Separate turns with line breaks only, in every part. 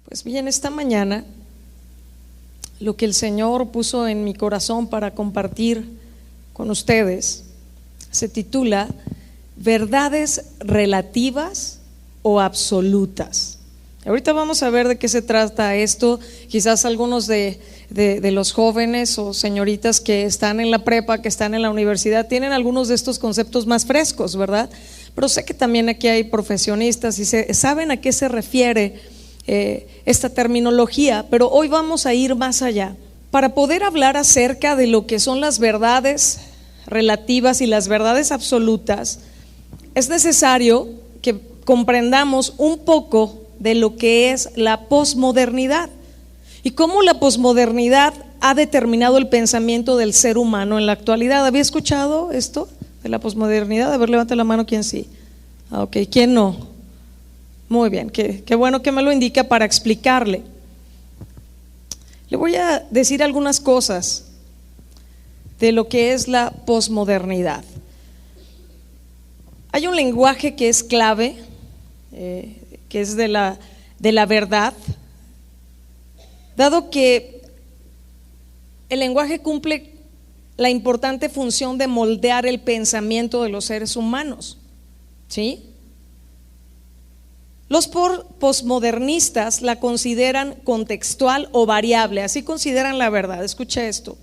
Pues bien, esta mañana lo que el Señor puso en mi corazón para compartir con ustedes se titula ¿Verdades relativas o absolutas? Ahorita vamos a ver de qué se trata esto. Quizás algunos de los jóvenes o señoritas que están en la prepa, que están en la universidad, tienen algunos de estos conceptos más frescos, ¿verdad? Pero sé que también aquí hay profesionistas y saben a qué se refiere esta terminología, pero hoy vamos a ir más allá para poder hablar acerca de lo que son las verdades relativas y las verdades absolutas. Es necesario que comprendamos un poco de lo que es la posmodernidad y cómo la posmodernidad ha determinado el pensamiento del ser humano en la actualidad. ¿Había escuchado esto de la posmodernidad? A ver, levante la mano quien sí. Ok, ¿quién no? Muy bien, qué bueno que me lo indica para explicarle. Le voy a decir algunas cosas de lo que es la posmodernidad. Hay un lenguaje que es clave, que es de la verdad, dado que el lenguaje cumple la importante función de moldear el pensamiento de los seres humanos, ¿sí? Los posmodernistas la consideran contextual o variable, así consideran la verdad. Escucha esto: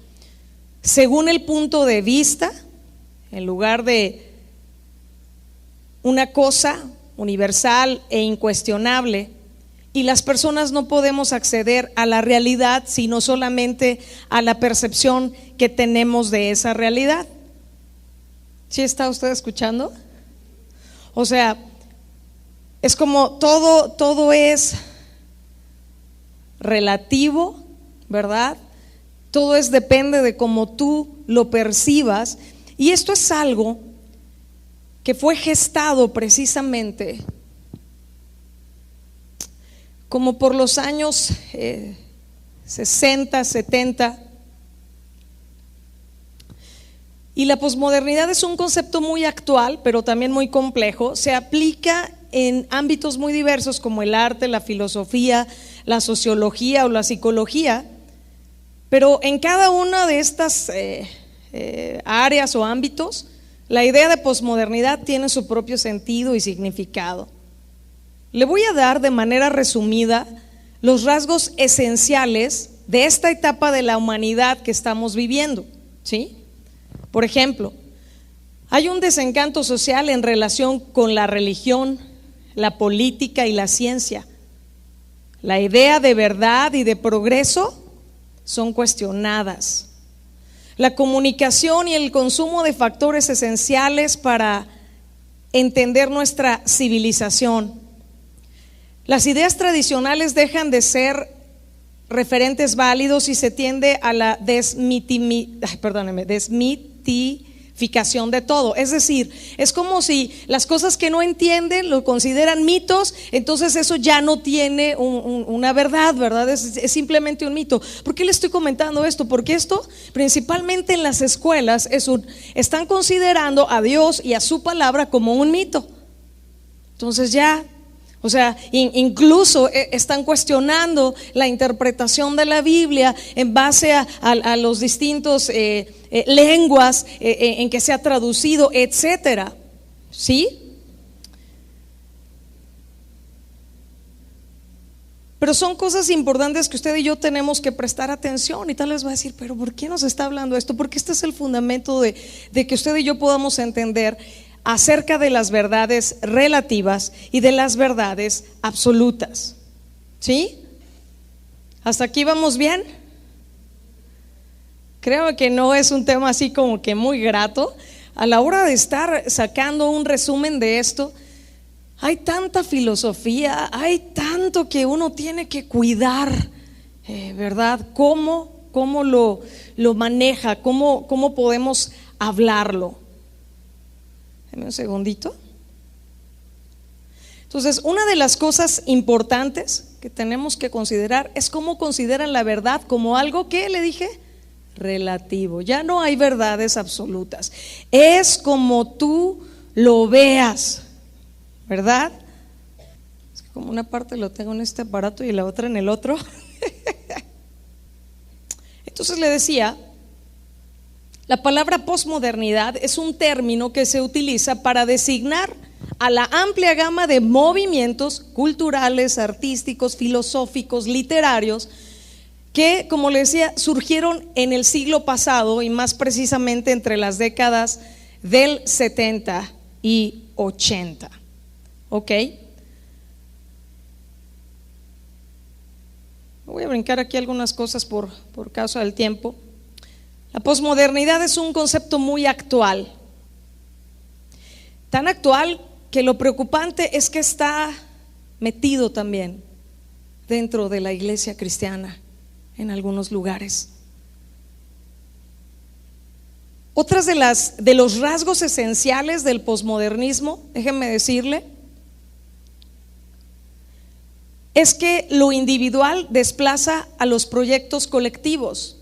según el punto de vista, en lugar de una cosa universal e incuestionable, y las personas no podemos acceder a la realidad sino solamente a la percepción que tenemos de esa realidad. ¿Sí está usted escuchando? O sea, es como todo es relativo, ¿verdad? Todo depende de cómo tú lo percibas, y esto es algo que fue gestado precisamente como por los años 60, 70. Y la posmodernidad es un concepto muy actual, pero también muy complejo. Se aplica en ámbitos muy diversos como el arte, la filosofía, la sociología o la psicología. Pero en cada una de estas áreas o ámbitos, la idea de posmodernidad tiene su propio sentido y significado. Le voy a dar de manera resumida los rasgos esenciales de esta etapa de la humanidad que estamos viviendo, ¿sí? Por ejemplo, hay un desencanto social en relación con la religión, la política y la ciencia. La idea de verdad y de progreso son cuestionadas. La comunicación y el consumo de factores esenciales para entender nuestra civilización. Las ideas tradicionales dejan de ser referentes válidos y se tiende a la desmitificación de todo. Es decir, es como si las cosas que no entienden lo consideran mitos, entonces eso ya no tiene una verdad, ¿verdad? Es simplemente un mito. ¿Por qué le estoy comentando esto? Porque esto principalmente en las escuelas están considerando a Dios y a su palabra como un mito. Entonces ya, o sea, incluso están cuestionando la interpretación de la Biblia en base a los distintos lenguas en que se ha traducido, etcétera. ¿Sí? Pero son cosas importantes que usted y yo tenemos que prestar atención. Y tal vez va a decir, pero ¿por qué nos está hablando esto? Porque este es el fundamento de que usted y yo podamos entender acerca de las verdades relativas y de las verdades absolutas. ¿Sí? ¿Hasta aquí vamos bien? Creo que no es un tema así como que muy grato. A la hora de estar sacando un resumen de esto, hay tanta filosofía, hay tanto que uno tiene que cuidar, ¿verdad? ¿Cómo lo maneja? ¿Cómo podemos hablarlo? Dame un segundito. Entonces, una de las cosas importantes que tenemos que considerar es cómo consideran la verdad como algo que, le dije, relativo. Ya no hay verdades absolutas. Es como tú lo veas, ¿verdad? como una parte lo tengo en este aparato y la otra en el otro. Entonces le decía, la palabra posmodernidad es un término que se utiliza para designar a la amplia gama de movimientos culturales, artísticos, filosóficos, literarios, que, como le decía, surgieron en el siglo pasado y más precisamente entre las décadas del 70 y 80. ¿Ok? Voy a brincar aquí algunas cosas por causa del tiempo. La posmodernidad es un concepto muy actual, tan actual que lo preocupante es que está metido también dentro de la iglesia cristiana en algunos lugares. Otras de los rasgos esenciales del posmodernismo, déjenme decirle, es que lo individual desplaza a los proyectos colectivos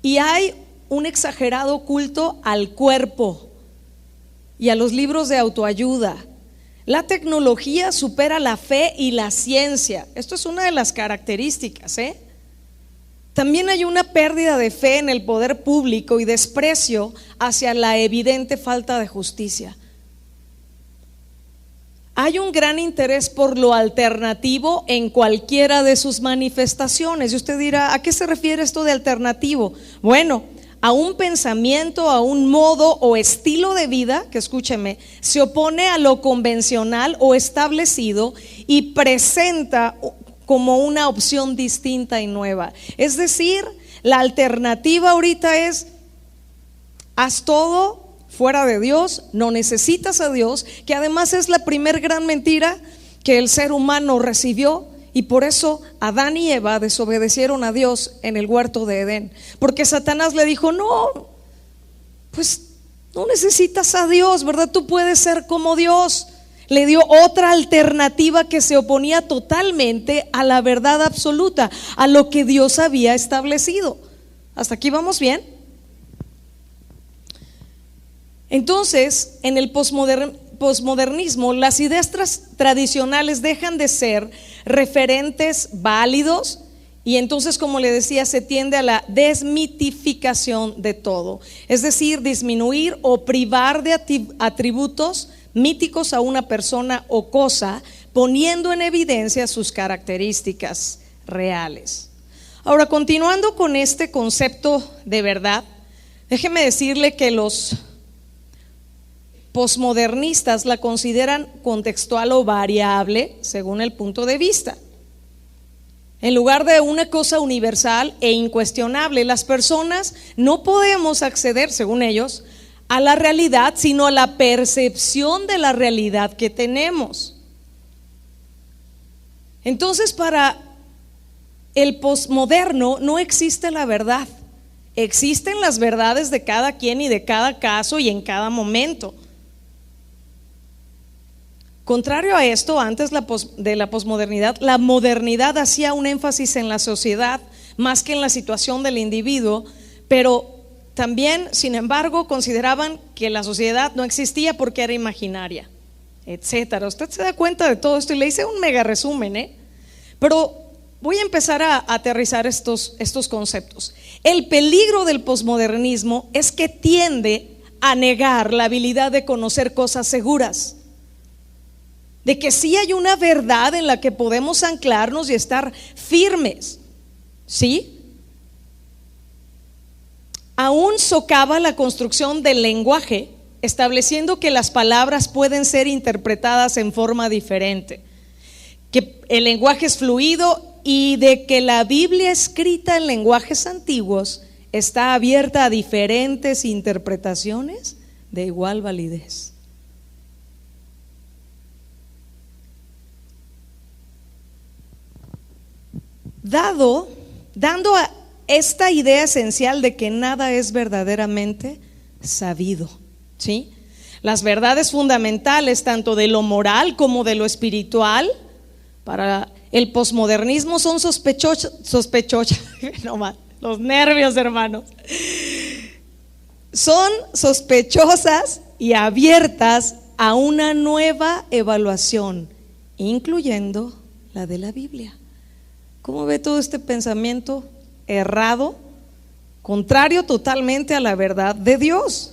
y hay un exagerado culto al cuerpo y a los libros de autoayuda. La tecnología supera la fe y la ciencia. Esto es una de las características, También hay una pérdida de fe en el poder público y desprecio hacia la evidente falta de justicia. Hay un gran interés por lo alternativo en cualquiera de sus manifestaciones. Y usted dirá, ¿a qué se refiere esto de alternativo? Bueno, a un pensamiento, a un modo o estilo de vida que, escúcheme, se opone a lo convencional o establecido y presenta como una opción distinta y nueva. Es decir, la alternativa ahorita es: haz todo fuera de Dios, no necesitas a Dios, que además es la primer gran mentira que el ser humano recibió, y por eso Adán y Eva desobedecieron a Dios en el huerto de Edén, porque Satanás le dijo: no, pues no necesitas a Dios, ¿verdad? Tú puedes ser como Dios. Le dio otra alternativa que se oponía totalmente a la verdad absoluta, a lo que Dios había establecido. ¿Hasta aquí vamos bien? Entonces, en el posmodernismo, las ideas tradicionales dejan de ser referentes válidos y entonces, como le decía, se tiende a la desmitificación de todo, es decir, disminuir o privar de atributos míticos a una persona o cosa, poniendo en evidencia sus características reales. Ahora, continuando con este concepto de verdad, déjeme decirle que los posmodernistas la consideran contextual o variable según el punto de vista. En lugar de una cosa universal e incuestionable, las personas no podemos acceder, según ellos, a la realidad, sino a la percepción de la realidad que tenemos. Entonces, para el posmoderno no existe la verdad, existen las verdades de cada quien y de cada caso y en cada momento. Contrario a esto, antes de la posmodernidad, la modernidad hacía un énfasis en la sociedad más que en la situación del individuo, pero también, sin embargo, consideraban que la sociedad no existía porque era imaginaria, etcétera. Usted se da cuenta de todo esto y le hice un mega resumen, pero voy a empezar a aterrizar estos conceptos. El peligro del posmodernismo es que tiende a negar la habilidad de conocer cosas seguras, de que sí hay una verdad en la que podemos anclarnos y estar firmes, ¿sí? Aún socava la construcción del lenguaje, estableciendo que las palabras pueden ser interpretadas en forma diferente, que el lenguaje es fluido y de que la Biblia escrita en lenguajes antiguos está abierta a diferentes interpretaciones de igual validez. Dando a esta idea esencial de que nada es verdaderamente sabido, ¿sí? Las verdades fundamentales tanto de lo moral como de lo espiritual para el posmodernismo son sospechosas, no más, los nervios, hermanos, son sospechosas y abiertas a una nueva evaluación incluyendo la de la Biblia. ¿Cómo ve todo este pensamiento errado, contrario totalmente a la verdad de Dios?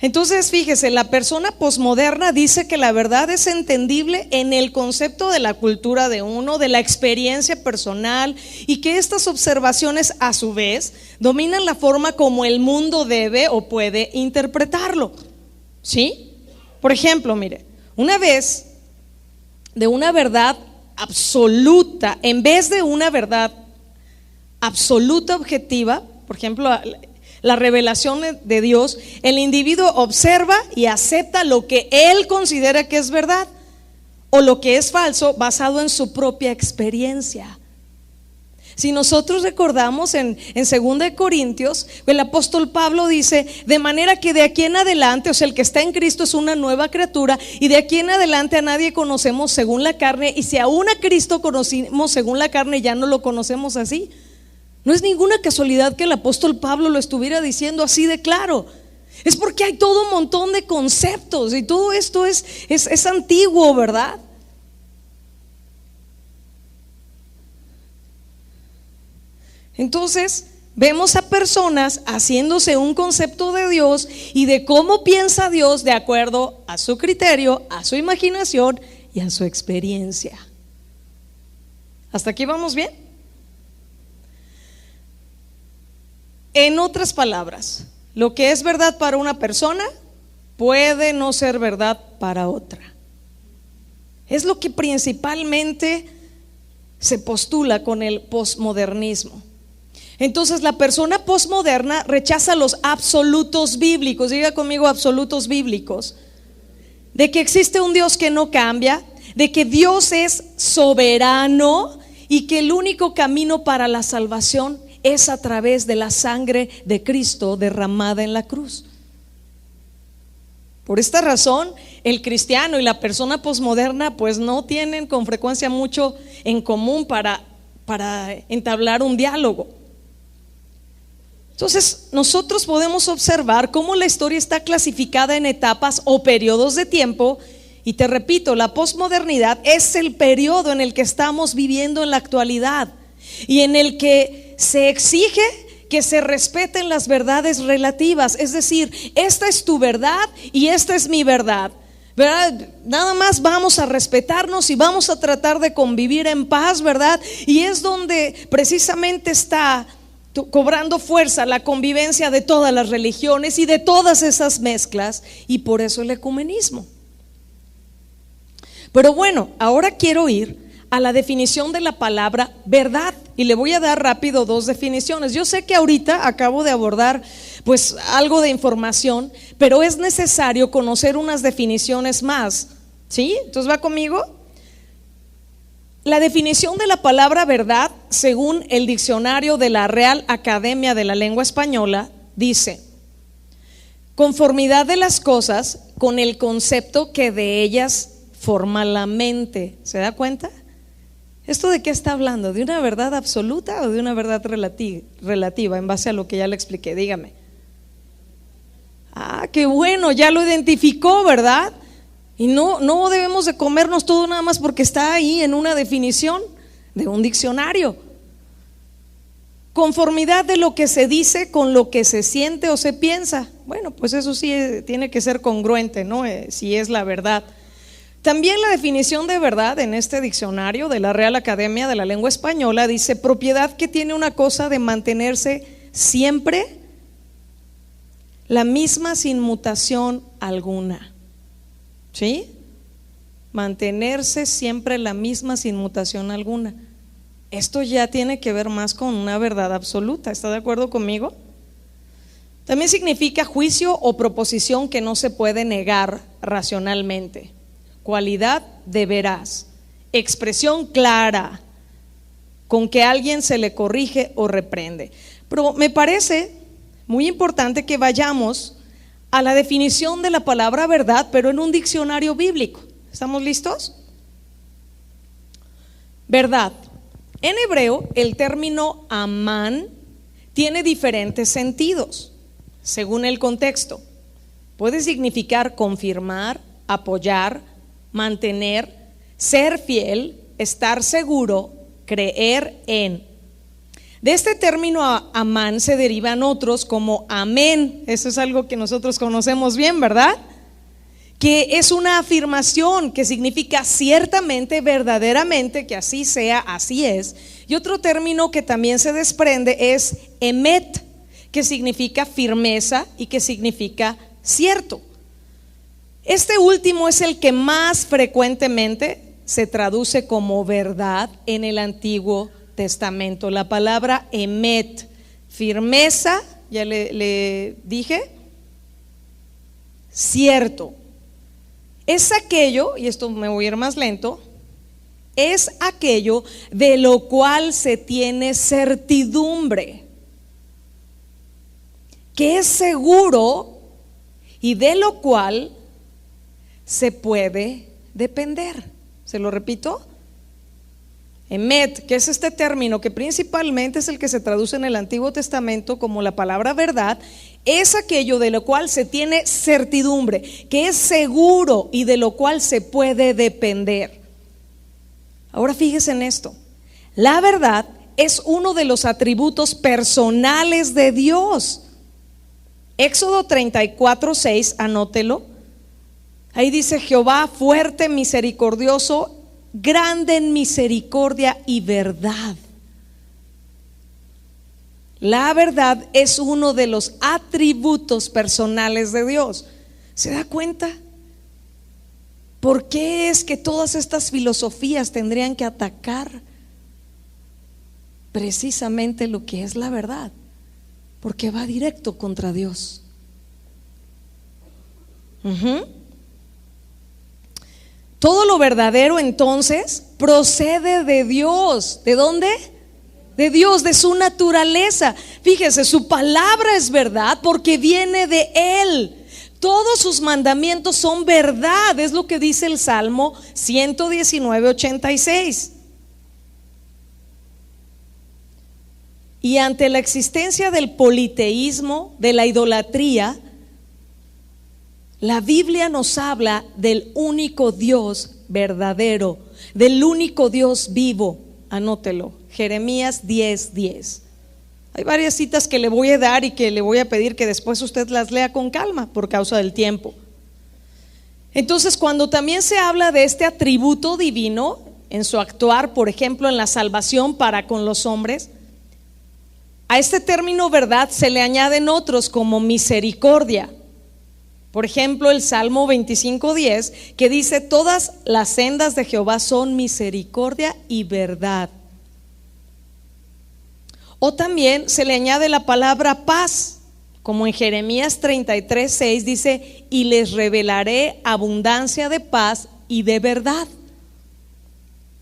Entonces, fíjese, la persona posmoderna dice que la verdad es entendible en el concepto de la cultura de uno, de la experiencia personal, y que estas observaciones a su vez dominan la forma como el mundo debe o puede interpretarlo. ¿Sí? Por ejemplo, mire, una vez de una verdad absoluta, en vez de una verdad absoluta objetiva, por ejemplo, la revelación de Dios, el individuo observa y acepta lo que él considera que es verdad o lo que es falso basado en su propia experiencia. Si nosotros recordamos en 2 Corintios, el apóstol Pablo dice: de manera que de aquí en adelante, o sea, el que está en Cristo es una nueva criatura, y de aquí en adelante a nadie conocemos según la carne, y si aún a Cristo conocimos según la carne, ya no lo conocemos así. No es ninguna casualidad que el apóstol Pablo lo estuviera diciendo así de claro. Es porque hay todo un montón de conceptos y todo esto es antiguo, ¿verdad? Entonces vemos a personas haciéndose un concepto de Dios y de cómo piensa Dios de acuerdo a su criterio, a su imaginación y a su experiencia. ¿Hasta aquí vamos bien? En otras palabras, lo que es verdad para una persona puede no ser verdad para otra. Es lo que principalmente se postula con el posmodernismo. Entonces, la persona posmoderna rechaza los absolutos bíblicos. Diga conmigo: absolutos bíblicos. De que existe un Dios que no cambia, de que Dios es soberano y que el único camino para la salvación es a través de la sangre de Cristo derramada en la cruz. Por esta razón, el cristiano y la persona posmoderna pues no tienen con frecuencia mucho en común para entablar un diálogo. Entonces, nosotros podemos observar cómo la historia está clasificada en etapas o periodos de tiempo. Y te repito, la posmodernidad es el periodo en el que estamos viviendo en la actualidad y en el que se exige que se respeten las verdades relativas. Es decir, esta es tu verdad y esta es mi verdad, ¿verdad? Nada más vamos a respetarnos y vamos a tratar de convivir en paz, ¿verdad? Y es donde precisamente está cobrando fuerza la convivencia de todas las religiones y de todas esas mezclas, y por eso el ecumenismo. Pero bueno, ahora quiero ir a la definición de la palabra verdad y le voy a dar rápido dos definiciones. Yo sé que ahorita acabo de abordar pues algo de información, pero es necesario conocer unas definiciones más, ¿sí? Entonces, ¿va conmigo? La definición de la palabra verdad, según el diccionario de la Real Academia de la Lengua Española, dice: conformidad de las cosas con el concepto que de ellas forma la mente. ¿Se da cuenta? ¿Esto de qué está hablando? ¿De una verdad absoluta o de una verdad relativa en base a lo que ya le expliqué? Dígame. Ah, qué bueno, ya lo identificó, ¿verdad? Y no debemos de comernos todo nada más porque está ahí en una definición de un diccionario. Conformidad de lo que se dice con lo que se siente o se piensa. Bueno, pues eso sí tiene que ser congruente, ¿no? Si es la verdad. También la definición de verdad en este diccionario de la Real Academia de la Lengua Española dice: propiedad que tiene una cosa de mantenerse siempre la misma sin mutación alguna. ¿Sí? Mantenerse siempre la misma sin mutación alguna. Esto ya tiene que ver más con una verdad absoluta. ¿Está de acuerdo conmigo? También significa juicio o proposición que no se puede negar racionalmente. Cualidad de veraz, expresión clara con que a alguien se le corrige o reprende. Pero me parece muy importante que vayamos a la definición de la palabra verdad, pero en un diccionario bíblico. ¿Estamos listos? Verdad. En hebreo, el término amán tiene diferentes sentidos según el contexto. Puede significar confirmar, apoyar, mantener, ser fiel, estar seguro, creer en. De este término amán se derivan otros como amén. Eso es algo que nosotros conocemos bien, ¿verdad? Que es una afirmación que significa ciertamente, verdaderamente, que así sea, así es. Y otro término que también se desprende es emet, que significa firmeza y que significa cierto. Este último es el que más frecuentemente se traduce como verdad en el Antiguo Testamento. La palabra emet, firmeza, ya le dije, cierto. Es aquello, y esto me voy a ir más lento, es aquello de lo cual se tiene certidumbre, que es seguro y de lo cual se puede depender. Se lo repito. Emet, que es este término que principalmente es el que se traduce en el Antiguo Testamento como la palabra verdad, es aquello de lo cual se tiene certidumbre, que es seguro y de lo cual se puede depender. Ahora fíjese en esto. La verdad es uno de los atributos personales de Dios. Éxodo 34:6, anótelo. Ahí dice: Jehová fuerte, misericordioso, grande en misericordia y verdad. La verdad es uno de los atributos personales de Dios. ¿Se da cuenta? ¿Por qué es que todas estas filosofías tendrían que atacar precisamente lo que es la verdad? Porque va directo contra Dios. Todo lo verdadero entonces procede de Dios. ¿De dónde? De Dios, de su naturaleza. Fíjese, su palabra es verdad porque viene de Él. Todos sus mandamientos son verdad, es lo que dice el Salmo 119:86. Y ante la existencia del politeísmo, de la idolatría, la Biblia nos habla del único Dios verdadero, del único Dios vivo. Anótelo, Jeremías 10:10. Hay varias citas que le voy a dar y que le voy a pedir que después usted las lea con calma por causa del tiempo. Entonces, cuando también se habla de este atributo divino en su actuar, por ejemplo, en la salvación para con los hombres, a este término verdad se le añaden otros como misericordia. Por ejemplo, el Salmo 25:10, que dice: todas las sendas de Jehová son misericordia y verdad. O también se le añade la palabra paz, como en Jeremías 33:6 dice: y les revelaré abundancia de paz y de verdad.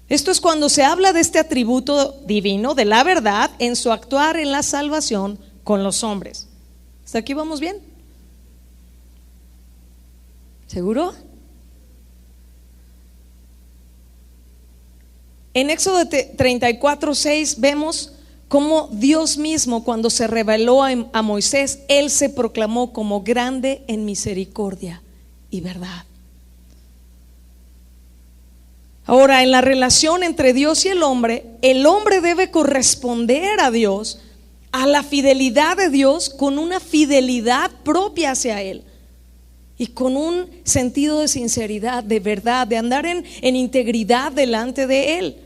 Esto es cuando se habla de este atributo divino, de la verdad, en su actuar en la salvación con los hombres. ¿Hasta aquí vamos bien? ¿Seguro? En Éxodo 34:6 vemos cómo Dios mismo, cuando se reveló a Moisés, Él se proclamó como grande en misericordia y verdad. Ahora, en la relación entre Dios y el hombre debe corresponder a Dios, a la fidelidad de Dios, con una fidelidad propia hacia Él y con un sentido de sinceridad, de verdad, de andar en integridad delante de Él.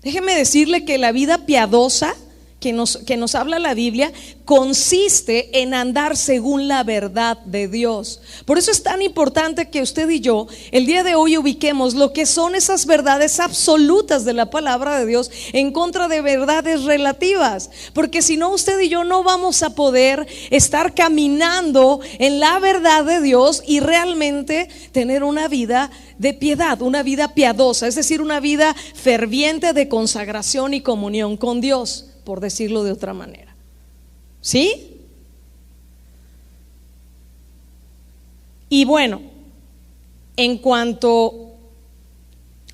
Déjeme decirle que la vida piadosa que nos habla la Biblia consiste en andar según la verdad de Dios. Por eso es tan importante que usted y yo el día de hoy ubiquemos lo que son esas verdades absolutas de la palabra de Dios en contra de verdades relativas, porque si no, usted y yo no vamos a poder estar caminando en la verdad de Dios y realmente tener una vida de piedad, una vida piadosa, es decir, una vida ferviente de consagración y comunión con Dios, por decirlo de otra manera. ¿Sí? Y bueno, en cuanto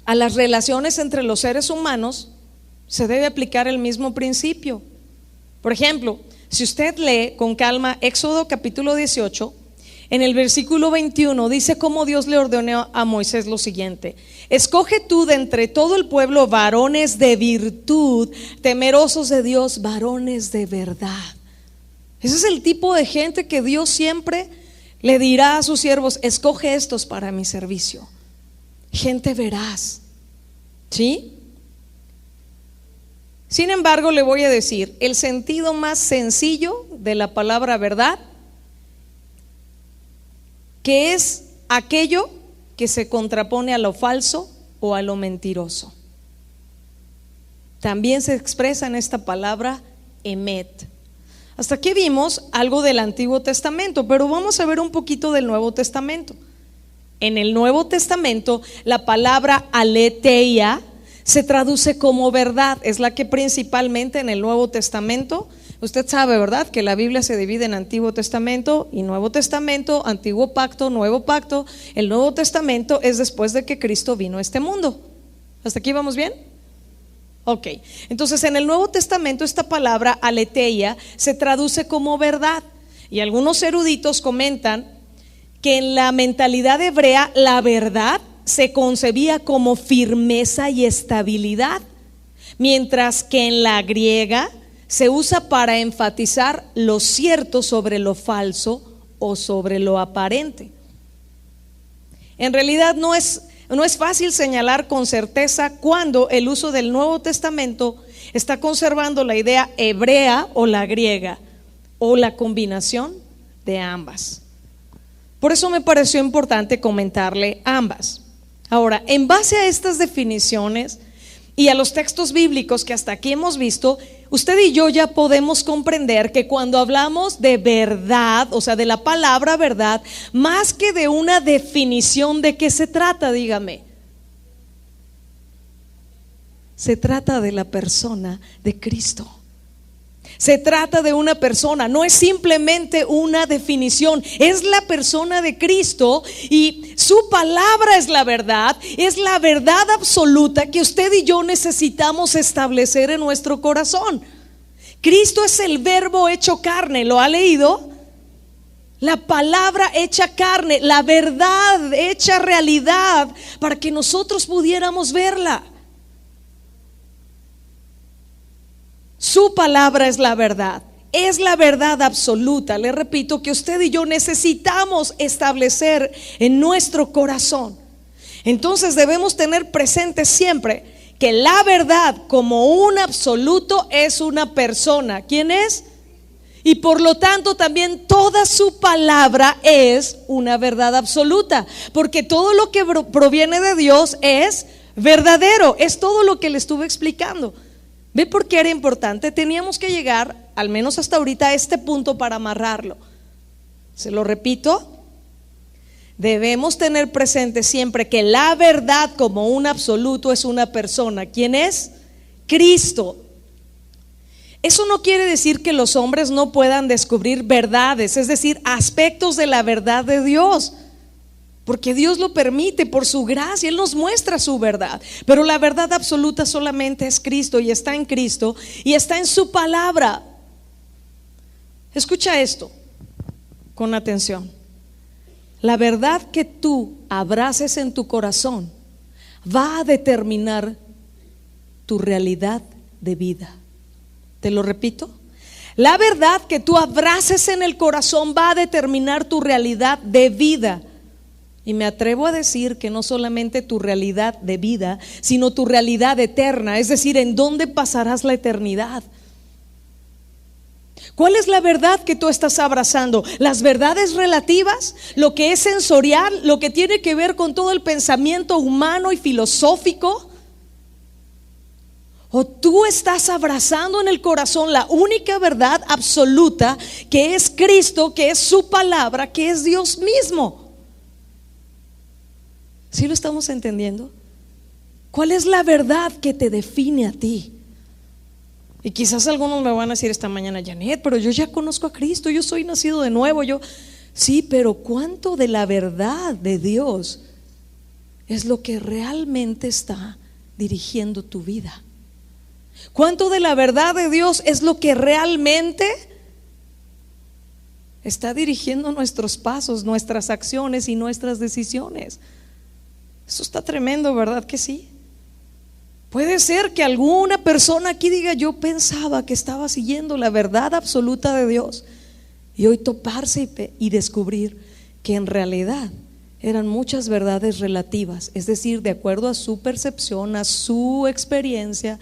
a las relaciones entre los seres humanos, se debe aplicar el mismo principio. Por ejemplo, si usted lee con calma Éxodo capítulo 18, En el versículo 21 dice cómo Dios le ordenó a Moisés lo siguiente: escoge tú de entre todo el pueblo varones de virtud, temerosos de Dios, varones de verdad. Ese es el tipo de gente que Dios siempre le dirá a sus siervos: escoge estos para mi servicio. Gente veraz, ¿sí? Sin embargo, le voy a decir, el sentido más sencillo de la palabra verdad, que es aquello que se contrapone a lo falso o a lo mentiroso. También se expresa en esta palabra emet. Hasta aquí vimos algo del Antiguo Testamento, pero vamos a ver un poquito del Nuevo Testamento. En el Nuevo Testamento, la palabra aletheia se traduce como verdad. Es la que principalmente en el Nuevo Testamento, usted sabe, ¿verdad?, que la Biblia se divide en Antiguo Testamento y Nuevo Testamento, Antiguo Pacto, Nuevo Pacto. El Nuevo Testamento es después de que Cristo vino a este mundo. ¿Hasta aquí vamos bien? Ok, entonces en el Nuevo Testamento esta palabra aletheia se traduce como verdad, y algunos eruditos comentan que en la mentalidad hebrea la verdad se concebía como firmeza y estabilidad, mientras que en la griega se usa para enfatizar lo cierto sobre lo falso o sobre lo aparente. En realidad no es fácil señalar con certeza cuándo el uso del Nuevo Testamento está conservando la idea hebrea o la griega, o la combinación de ambas. Por eso me pareció importante comentarle ambas. Ahora, en base a estas definiciones y a los textos bíblicos que hasta aquí hemos visto, usted y yo ya podemos comprender que cuando hablamos de verdad, o sea, de la palabra verdad, más que de una definición, ¿de qué se trata? Dígame. Se trata de la persona de Cristo. Se trata de una persona, no es simplemente una definición, es la persona de Cristo, y su palabra es la verdad absoluta que usted y yo necesitamos establecer en nuestro corazón. Cristo es el verbo hecho carne, ¿lo ha leído? La palabra hecha carne, la verdad hecha realidad para que nosotros pudiéramos verla. Su palabra es la verdad absoluta. Le repito que usted y yo necesitamos establecer en nuestro corazón. Entonces debemos tener presente siempre que la verdad como un absoluto es una persona. ¿Quién es? Y por lo tanto también toda su palabra es una verdad absoluta, porque todo lo que proviene de Dios es verdadero. Es todo lo que le estuve explicando. ¿Ve por qué era importante? Teníamos que llegar, al menos hasta ahorita, a este punto para amarrarlo. Se lo repito, debemos tener presente siempre que la verdad como un absoluto es una persona. ¿Quién es? Cristo. Eso no quiere decir que los hombres no puedan descubrir verdades, es decir, aspectos de la verdad de Dios, porque Dios lo permite por su gracia. Él nos muestra su verdad, pero la verdad absoluta solamente es Cristo, y está en Cristo y está en su palabra. Escucha esto con atención. La verdad que tú abraces en tu corazón va a determinar tu realidad de vida. Te lo repito. La verdad que tú abraces en el corazón va a determinar tu realidad de vida. Y me atrevo a decir que no solamente tu realidad de vida, sino tu realidad eterna, es decir, en dónde pasarás la eternidad. ¿Cuál es la verdad que tú estás abrazando? ¿Las verdades relativas? ¿Lo que es sensorial? ¿Lo que tiene que ver con todo el pensamiento humano y filosófico? ¿O tú estás abrazando en el corazón la única verdad absoluta, que es Cristo, que es su palabra, que es Dios mismo? ¿Sí lo estamos entendiendo? ¿Cuál es la verdad que te define a ti? Y quizás algunos me van a decir esta mañana: Janet, pero yo ya conozco a Cristo, yo soy nacido de nuevo. Sí, pero ¿cuánto de la verdad de Dios es lo que realmente está dirigiendo tu vida? ¿Cuánto de la verdad de Dios es lo que realmente está dirigiendo nuestros pasos, nuestras acciones y nuestras decisiones. Eso está tremendo, ¿verdad que sí? Puede ser que alguna persona aquí diga: yo pensaba que estaba siguiendo la verdad absoluta de Dios, y hoy toparse y descubrir que en realidad eran muchas verdades relativas, es decir, de acuerdo a su percepción, a su experiencia,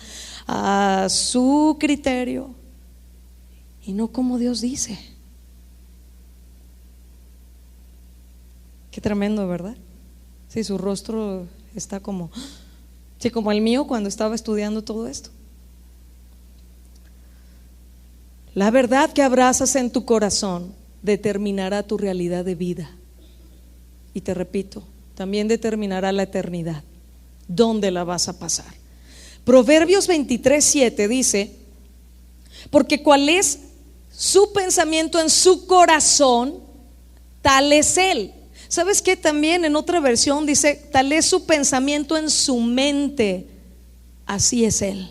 a su criterio, y no como Dios dice. Qué tremendo, ¿verdad? Sí, su rostro está como, sí, como el mío cuando estaba estudiando todo esto. La verdad que abrazas en tu corazón determinará tu realidad de vida. Y te repito, también determinará la eternidad, dónde la vas a pasar. Proverbios 23:7 dice: porque cuál es su pensamiento en su corazón, tal es él. ¿Sabes qué? También en otra versión dice: tal es su pensamiento en su mente, así es él.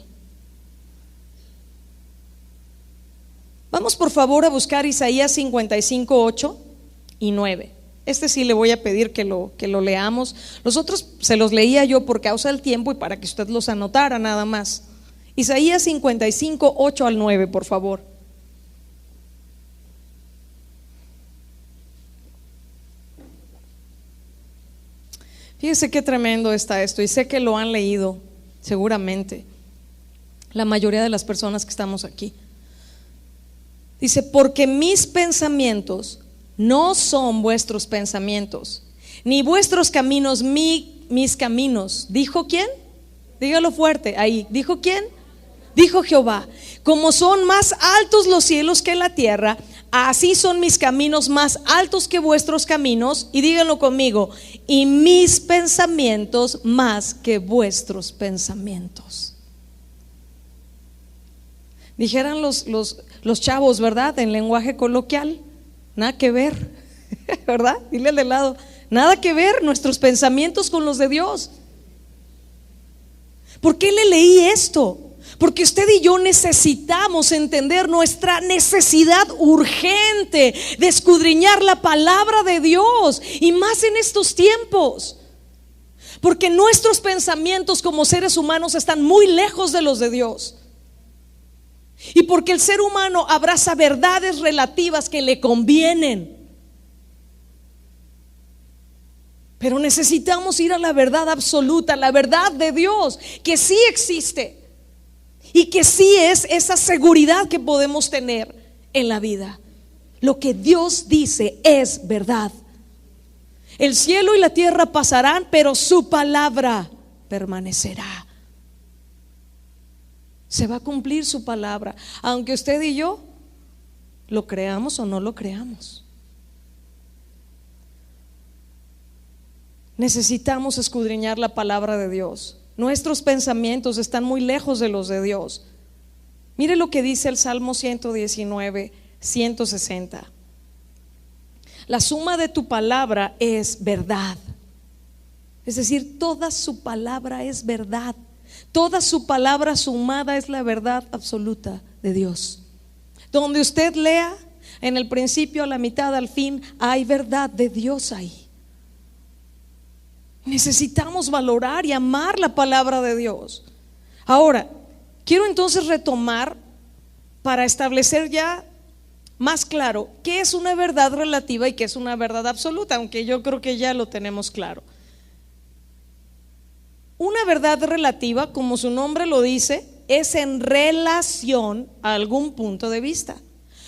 Vamos por favor a buscar Isaías 55:8 y 9. Este sí le voy a pedir que lo leamos. Los otros se los leía yo por causa del tiempo y para que usted los anotara nada más. Isaías 55:8 al 9, por favor. Fíjese qué tremendo está esto, y sé que lo han leído seguramente la mayoría de las personas que estamos aquí. Dice: porque mis pensamientos no son vuestros pensamientos, ni vuestros caminos mis caminos. ¿Dijo quién? Dígalo fuerte ahí. ¿Dijo quién? Dijo Jehová: como son más altos los cielos que la tierra, así son mis caminos más altos que vuestros caminos. Y díganlo conmigo: y mis pensamientos más que vuestros pensamientos. Dijeran los chavos, ¿verdad? En lenguaje coloquial, nada que ver, ¿verdad? Dile al de lado: nada que ver nuestros pensamientos con los de Dios. ¿Por qué le leí esto? Porque usted y yo necesitamos entender nuestra necesidad urgente de escudriñar la palabra de Dios, y más en estos tiempos, porque nuestros pensamientos como seres humanos están muy lejos de los de Dios. Y porque el ser humano abraza verdades relativas que le convienen. Pero necesitamos ir a la verdad absoluta, la verdad de Dios, que sí existe y que sí es esa seguridad que podemos tener en la vida. Lo que Dios dice es verdad. El cielo y la tierra pasarán, pero su palabra permanecerá. Se va a cumplir su palabra, aunque usted y yo lo creamos o no lo creamos. Necesitamos escudriñar la palabra de Dios. Nuestros pensamientos están muy lejos de los de Dios. Mire lo que dice el Salmo 119, 160. La suma de tu palabra es verdad. Es decir, toda su palabra es verdad. Toda su palabra sumada es la verdad absoluta de Dios. Donde usted lea, en el principio, a la mitad, al fin, hay verdad de Dios ahí. Necesitamos valorar y amar la palabra de Dios. Ahora, quiero entonces retomar para establecer ya más claro qué es una verdad relativa y qué es una verdad absoluta, aunque yo creo que ya lo tenemos claro. Una verdad relativa, como su nombre lo dice, es en relación a algún punto de vista.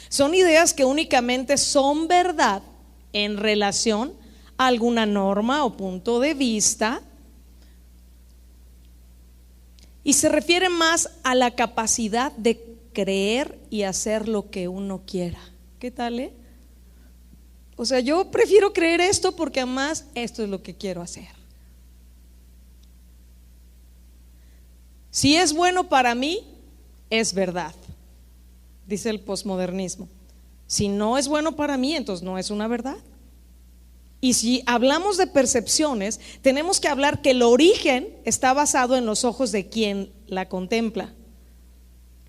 Son ideas que únicamente son verdad en relación a alguna norma o punto de vista, y se refiere más a la capacidad de creer y hacer lo que uno quiera. ¿Qué tal, O sea, yo prefiero creer esto porque además esto es lo que quiero hacer. Si es bueno para mí, es verdad, dice el posmodernismo. Si no es bueno para mí, entonces no es una verdad. Y si hablamos de percepciones, tenemos que hablar que el origen está basado en los ojos de quien la contempla.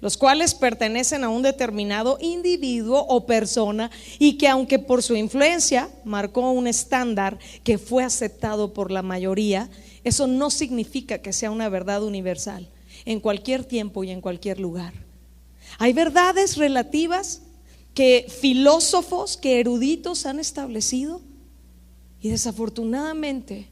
los cuales pertenecen a un determinado individuo o persona y que aunque por su influencia marcó un estándar que fue aceptado por la mayoría, eso no significa que sea una verdad universal en cualquier tiempo y en cualquier lugar. Hay verdades relativas que filósofos, que eruditos han establecido y desafortunadamente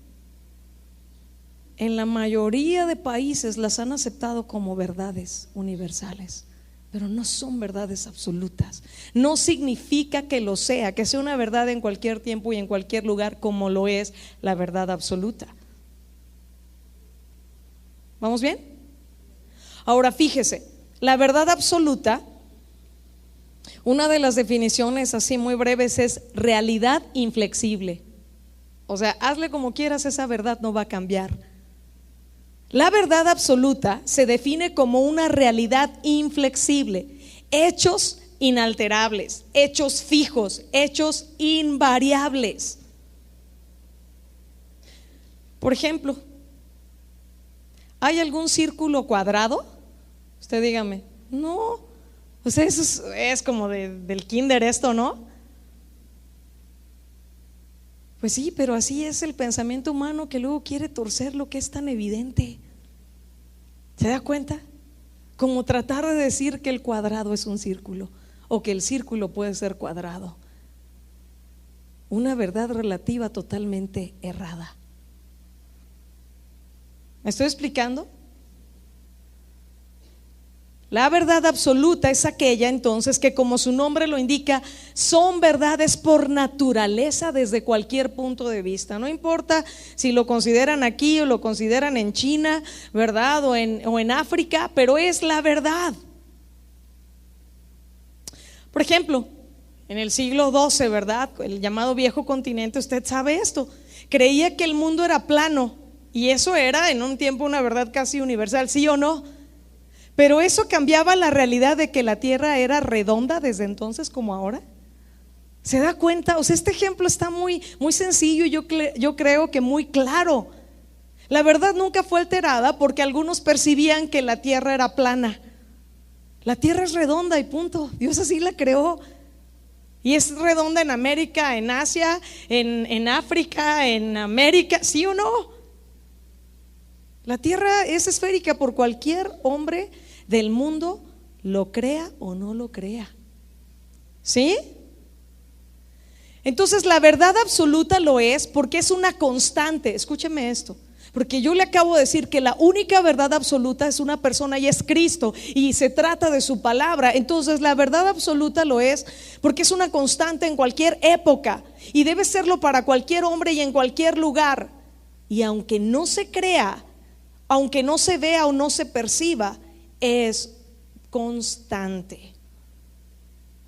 en la mayoría de países las han aceptado como verdades universales, pero no son verdades absolutas. No significa que lo sea, que sea una verdad en cualquier tiempo y en cualquier lugar, como lo es la verdad absoluta. ¿Vamos bien? Ahora fíjese, la verdad absoluta, una de las definiciones así muy breves es realidad inflexible. O sea, hazle como quieras, esa verdad no va a cambiar. La verdad absoluta se define como una realidad inflexible, hechos inalterables, hechos fijos, hechos invariables. Por ejemplo, ¿hay algún círculo cuadrado? Usted dígame. No, o sea, eso es como del kinder esto, ¿no? Pues sí, pero así es el pensamiento humano, que luego quiere torcer lo que es tan evidente. ¿Se da cuenta? Como tratar de decir que el cuadrado es un círculo o que el círculo puede ser cuadrado. Una verdad relativa totalmente errada. ¿Me estoy explicando? La verdad absoluta es aquella entonces que, como su nombre lo indica, son verdades por naturaleza desde cualquier punto de vista. No importa si lo consideran aquí o lo consideran en China, ¿verdad? O en África, pero es la verdad. Por ejemplo, en el siglo XII, ¿verdad? El llamado viejo continente, usted sabe esto, creía que el mundo era plano, y eso era en un tiempo una verdad casi universal, ¿sí o no? Pero eso cambiaba la realidad de que la tierra era redonda desde entonces como ahora. ¿Se da cuenta? O sea, este ejemplo está muy, muy sencillo y yo creo que muy claro. La verdad nunca fue alterada porque algunos percibían que la tierra era plana. La tierra es redonda y punto. Dios así la creó. Y es redonda en América, en Asia, en África, en América, ¿sí o no? La tierra es esférica por cualquier hombre del mundo, lo crea o no lo crea. ¿Sí? Entonces la verdad absoluta lo es porque es una constante. Escúcheme esto, porque yo le acabo de decir que la única verdad absoluta es una persona y es Cristo, y se trata de su palabra. Entonces la verdad absoluta lo es porque es una constante en cualquier época y debe serlo para cualquier hombre y en cualquier lugar. Y aunque no se crea, aunque no se vea o no se perciba, es constante.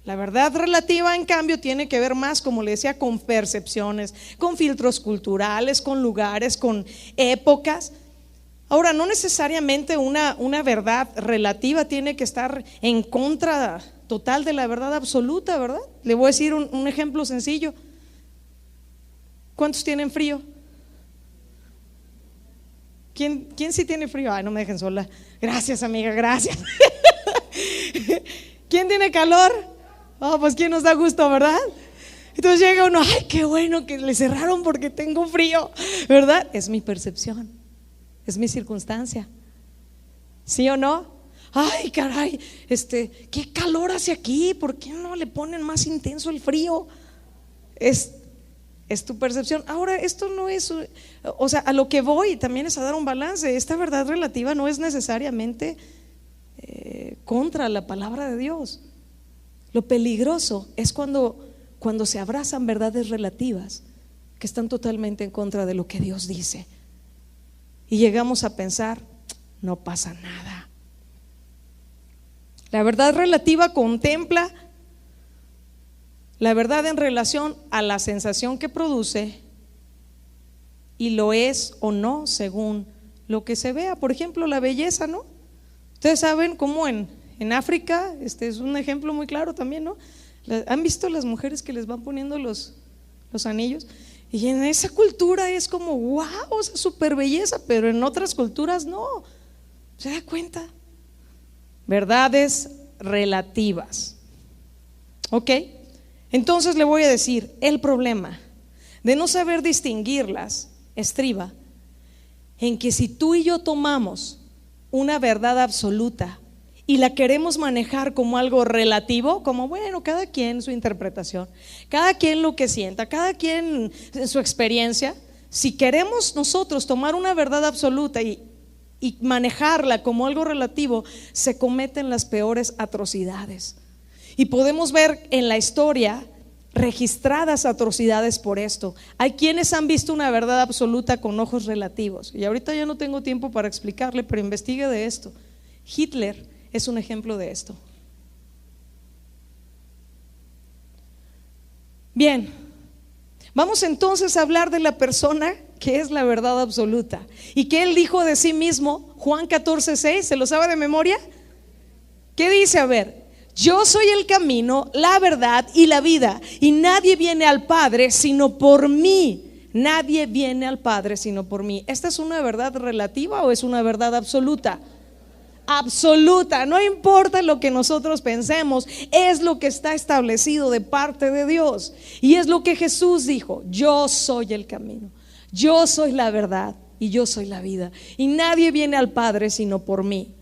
La verdad relativa, en cambio, tiene que ver más, como le decía, con percepciones, con filtros culturales, con lugares, con épocas. Ahora, no necesariamente una verdad relativa tiene que estar en contra total de la verdad absoluta, ¿verdad? Le voy a decir un ejemplo sencillo. ¿Cuántos tienen frío? ¿Quién sí tiene frío? Ay, no me dejen sola. Gracias, amiga, gracias. ¿Quién tiene calor? Oh, pues quién nos da gusto, ¿verdad? Entonces llega uno, ay, qué bueno que le cerraron porque tengo frío, ¿verdad? Es mi percepción, es mi circunstancia. ¿Sí o no? Ay, caray, qué calor hace aquí, ¿por qué no le ponen más intenso el frío? Es tu percepción. Ahora, esto no es, o sea, a lo que voy también es a dar un balance. Esta verdad relativa no es necesariamente contra la palabra de Dios. Lo peligroso es cuando se abrazan verdades relativas que están totalmente en contra de lo que Dios dice, y llegamos a pensar, no pasa nada. La verdad relativa contempla la verdad en relación a la sensación que produce, y lo es o no según lo que se vea. Por ejemplo, la belleza, ¿no? Ustedes saben cómo en África, es un ejemplo muy claro también, ¿no? ¿Han visto las mujeres que les van poniendo los anillos? Y en esa cultura es como wow, o sea, súper belleza, pero en otras culturas no. ¿Se da cuenta? verdades relativas. ¿Ok? Entonces le voy a decir, el problema de no saber distinguirlas estriba en que si tú y yo tomamos una verdad absoluta y la queremos manejar como algo relativo, como bueno, cada quien su interpretación, cada quien lo que sienta, cada quien su experiencia, si queremos nosotros tomar una verdad absoluta y manejarla como algo relativo, se cometen las peores atrocidades. Y podemos ver en la historia registradas atrocidades por esto. Hay quienes han visto una verdad absoluta con ojos relativos, y ahorita ya no tengo tiempo para explicarle, pero investigue de esto. Hitler es un ejemplo de esto. Bien, vamos entonces a hablar de la persona que es la verdad absoluta y que él dijo de sí mismo. Juan 14:6, ¿se lo sabe de memoria? ¿Qué dice? A ver: yo soy el camino, la verdad y la vida, y nadie viene al Padre sino por mí. Nadie viene al Padre sino por mí. ¿Esta es una verdad relativa o es una verdad absoluta? Absoluta. No importa lo que nosotros pensemos, es lo que está establecido de parte de Dios. Y es lo que Jesús dijo: yo soy el camino, yo soy la verdad y yo soy la vida, y nadie viene al Padre sino por mí.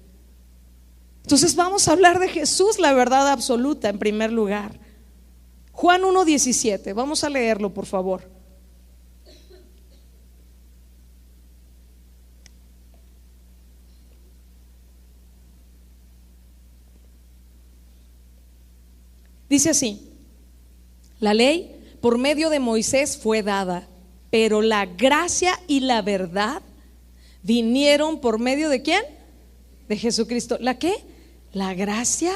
Entonces vamos a hablar de Jesús, la verdad absoluta, en primer lugar. Juan 1:17, vamos a leerlo, por favor. Dice así: la ley por medio de Moisés fue dada, pero la gracia y la verdad vinieron por medio ¿de quién? De Jesucristo. ¿La qué? La gracia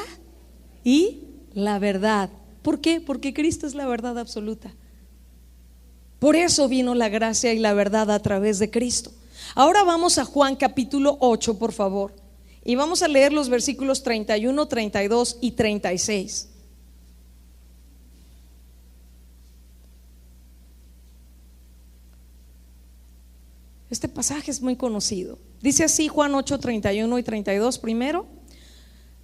y la verdad. ¿Por qué? Porque Cristo es la verdad absoluta. Por eso vino la gracia y la verdad a través de Cristo. Ahora vamos a Juan capítulo 8, por favor, y vamos a leer los versículos 31, 32 y 36. Este pasaje es muy conocido. Dice así Juan 8, 31 y 32 primero.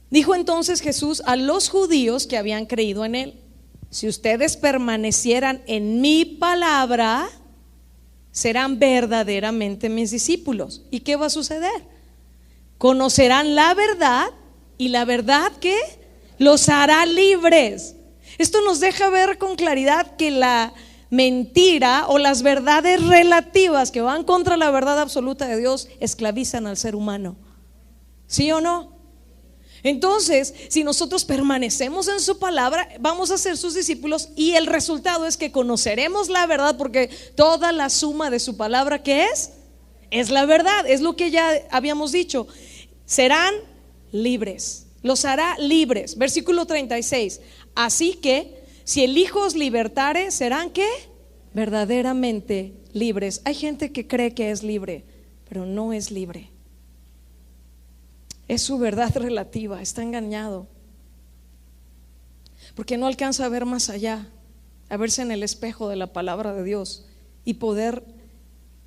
Dijo entonces Jesús a los judíos que habían creído en él: si ustedes permanecieran en mi palabra, serán verdaderamente mis discípulos. ¿Y qué va a suceder? Conocerán la verdad, y la verdad ¿qué? Los hará libres. Esto nos deja ver con claridad que la mentira o las verdades relativas que van contra la verdad absoluta de Dios esclavizan al ser humano. ¿Sí o no? Entonces, si nosotros permanecemos en su palabra, vamos a ser sus discípulos, y el resultado es que conoceremos la verdad, porque toda la suma de su palabra, ¿qué es? Es la verdad, es lo que ya habíamos dicho. Serán libres, los hará libres. Versículo 36. Así que si el Hijo os libertare, ¿serán qué? Verdaderamente libres. Hay gente que cree que es libre, pero no es libre. Es su verdad relativa, está engañado, porque no alcanza a ver más allá, a verse en el espejo de la palabra de Dios y poder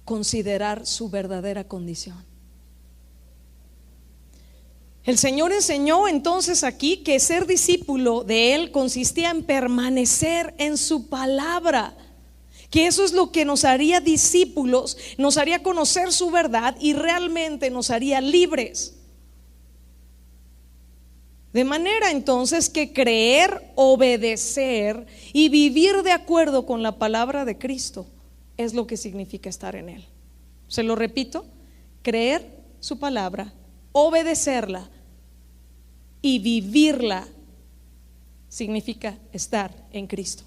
considerar su verdadera condición. El Señor enseñó entonces aquí que ser discípulo de Él consistía en permanecer en su palabra, que eso es lo que nos haría discípulos, nos haría conocer su verdad y realmente nos haría libres. De manera entonces que creer, obedecer y vivir de acuerdo con la palabra de Cristo es lo que significa estar en Él. Se lo repito: creer su palabra, obedecerla y vivirla significa estar en Cristo.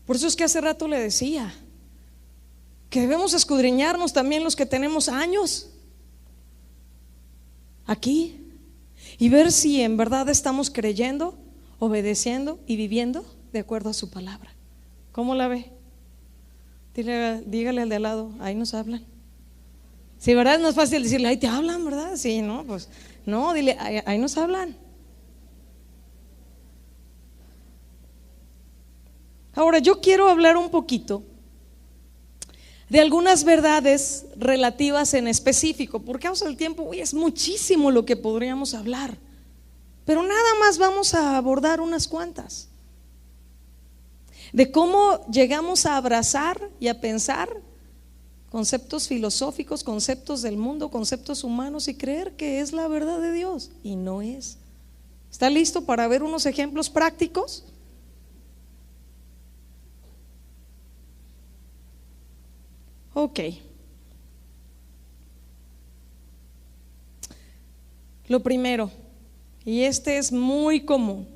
Por eso es que hace rato le decía que debemos escudriñarnos también los que tenemos años aquí y ver si en verdad estamos creyendo, obedeciendo y viviendo de acuerdo a su palabra. ¿Cómo la ve? Dígale al de al lado: ahí nos hablan. Si verdad no es fácil decirle: ahí te hablan, ¿verdad? Sí, no, pues no, dile: ahí nos hablan. Ahora yo quiero hablar un poquito de algunas verdades relativas en específico. Por causa del tiempo, es muchísimo lo que podríamos hablar. pero nada más vamos a abordar unas cuantas. De cómo llegamos a abrazar y a pensar conceptos filosóficos, conceptos del mundo, conceptos humanos y creer que es la verdad de Dios y no es. ¿Está listo para ver unos ejemplos prácticos? Ok. Lo primero, y este es muy común: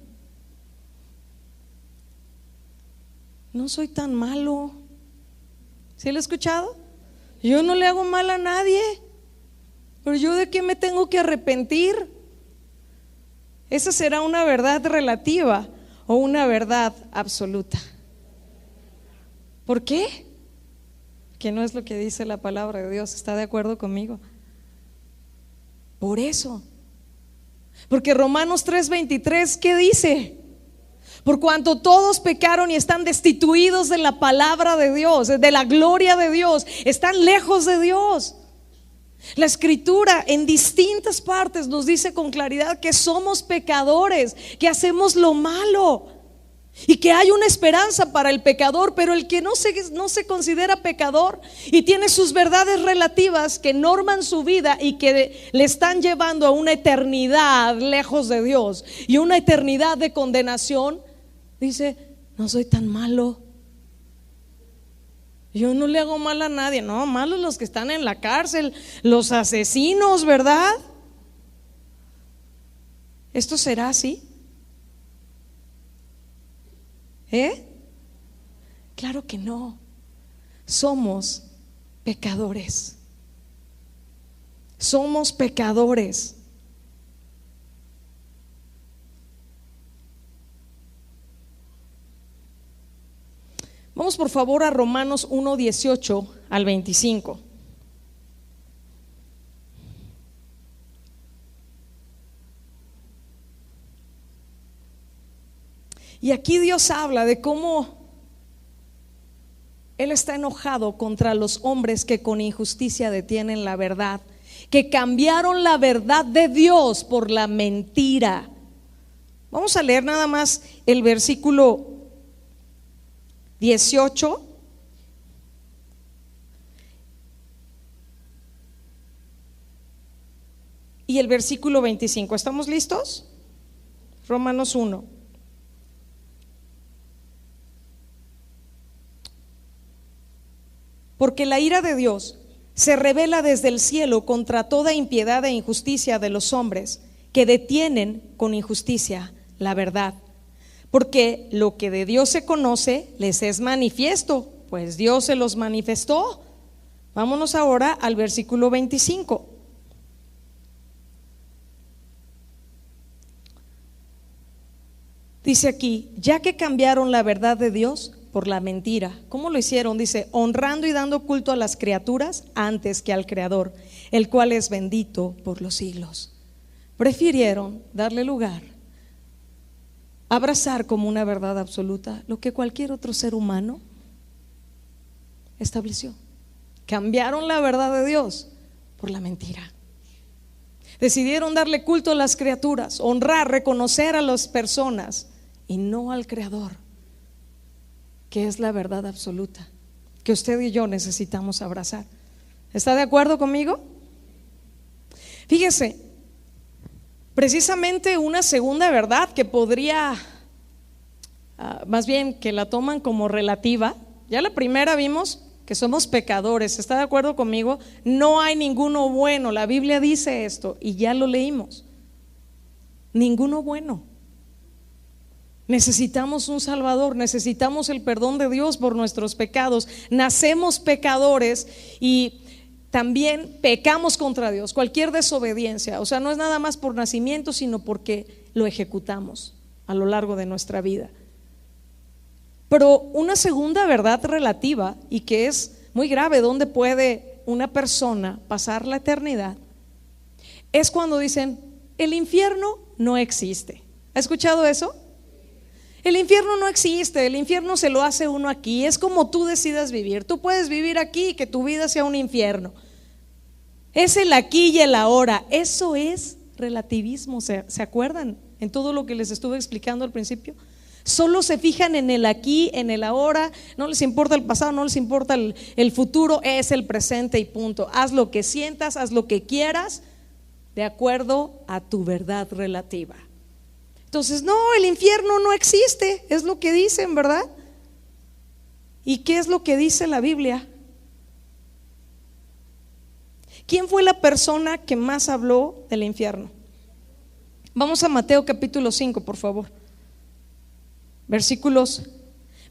no soy tan malo. ¿Sí lo he escuchado? Yo no le hago mal a nadie, pero yo ¿de qué me tengo que arrepentir? Esa será una verdad relativa o una verdad absoluta. ¿Por qué? Que no es lo que dice la palabra de Dios. ¿Está de acuerdo conmigo? Por eso. Porque Romanos 3:23, ¿qué dice? Por cuanto todos pecaron y están destituidos de la palabra de Dios, de la gloria de Dios, están lejos de Dios. La Escritura en distintas partes nos dice con claridad que somos pecadores, que hacemos lo malo y que hay una esperanza para el pecador, pero el que no se considera pecador y tiene sus verdades relativas que norman su vida y que le están llevando a una eternidad lejos de Dios y una eternidad de condenación, dice: no soy tan malo, yo no le hago mal a nadie. No, malos los que están en la cárcel, los asesinos, ¿verdad? ¿Esto será así? Claro que no. Somos pecadores. Somos pecadores. Vamos por favor a Romanos 1:18 al 25. Y aquí Dios habla de cómo Él está enojado contra los hombres que con injusticia detienen la verdad, que cambiaron la verdad de Dios por la mentira. Vamos a leer nada más el versículo 18 y el versículo 25. ¿Estamos listos? Romanos 1. Porque la ira de Dios se revela desde el cielo contra toda impiedad e injusticia de los hombres que detienen con injusticia la verdad. Porque lo que de Dios se conoce les es manifiesto, pues Dios se los manifestó. Vámonos ahora al versículo 25. Dice aquí: ya que cambiaron la verdad de Dios por la mentira. ¿Cómo lo hicieron? Dice: honrando y dando culto a las criaturas antes que al Creador, el cual es bendito por los siglos. Prefirieron darle lugar, abrazar como una verdad absoluta lo que cualquier otro ser humano estableció. Cambiaron la verdad de Dios por la mentira. Decidieron darle culto a las criaturas, honrar, reconocer a las personas y no al Creador, que es la verdad absoluta, que usted y yo necesitamos abrazar. ¿Está de acuerdo conmigo? Fíjese, precisamente una segunda verdad que podría, más bien que la toman como relativa. Ya la primera vimos que somos pecadores. ¿Está de acuerdo conmigo? No hay ninguno bueno. La Biblia dice esto y ya lo leímos. Ninguno bueno. Necesitamos un Salvador, necesitamos el perdón de Dios por nuestros pecados. Nacemos pecadores y también pecamos contra Dios. Cualquier desobediencia, o sea, no es nada más por nacimiento, sino porque lo ejecutamos a lo largo de nuestra vida. Pero una segunda verdad relativa, y que es muy grave, ¿dónde puede una persona pasar la eternidad? Es cuando dicen: el infierno no existe. ¿Ha escuchado eso? El infierno no existe, el infierno se lo hace uno aquí. Es como tú decidas vivir. Tú puedes vivir aquí y que tu vida sea un infierno. Es el aquí y el ahora. Eso es relativismo, ¿se acuerdan? en todo lo que les estuve explicando al principio? Solo se fijan en el aquí, en el ahora, no les importa el pasado, no les importa el futuro, es el presente y punto. Haz lo que sientas, haz lo que quieras, de acuerdo a tu verdad relativa. Entonces, no, el infierno no existe, es lo que dicen, ¿verdad? ¿Y qué es lo que dice la Biblia? ¿Quién fue la persona que más habló del infierno? Vamos a Mateo capítulo 5, por favor. Versículos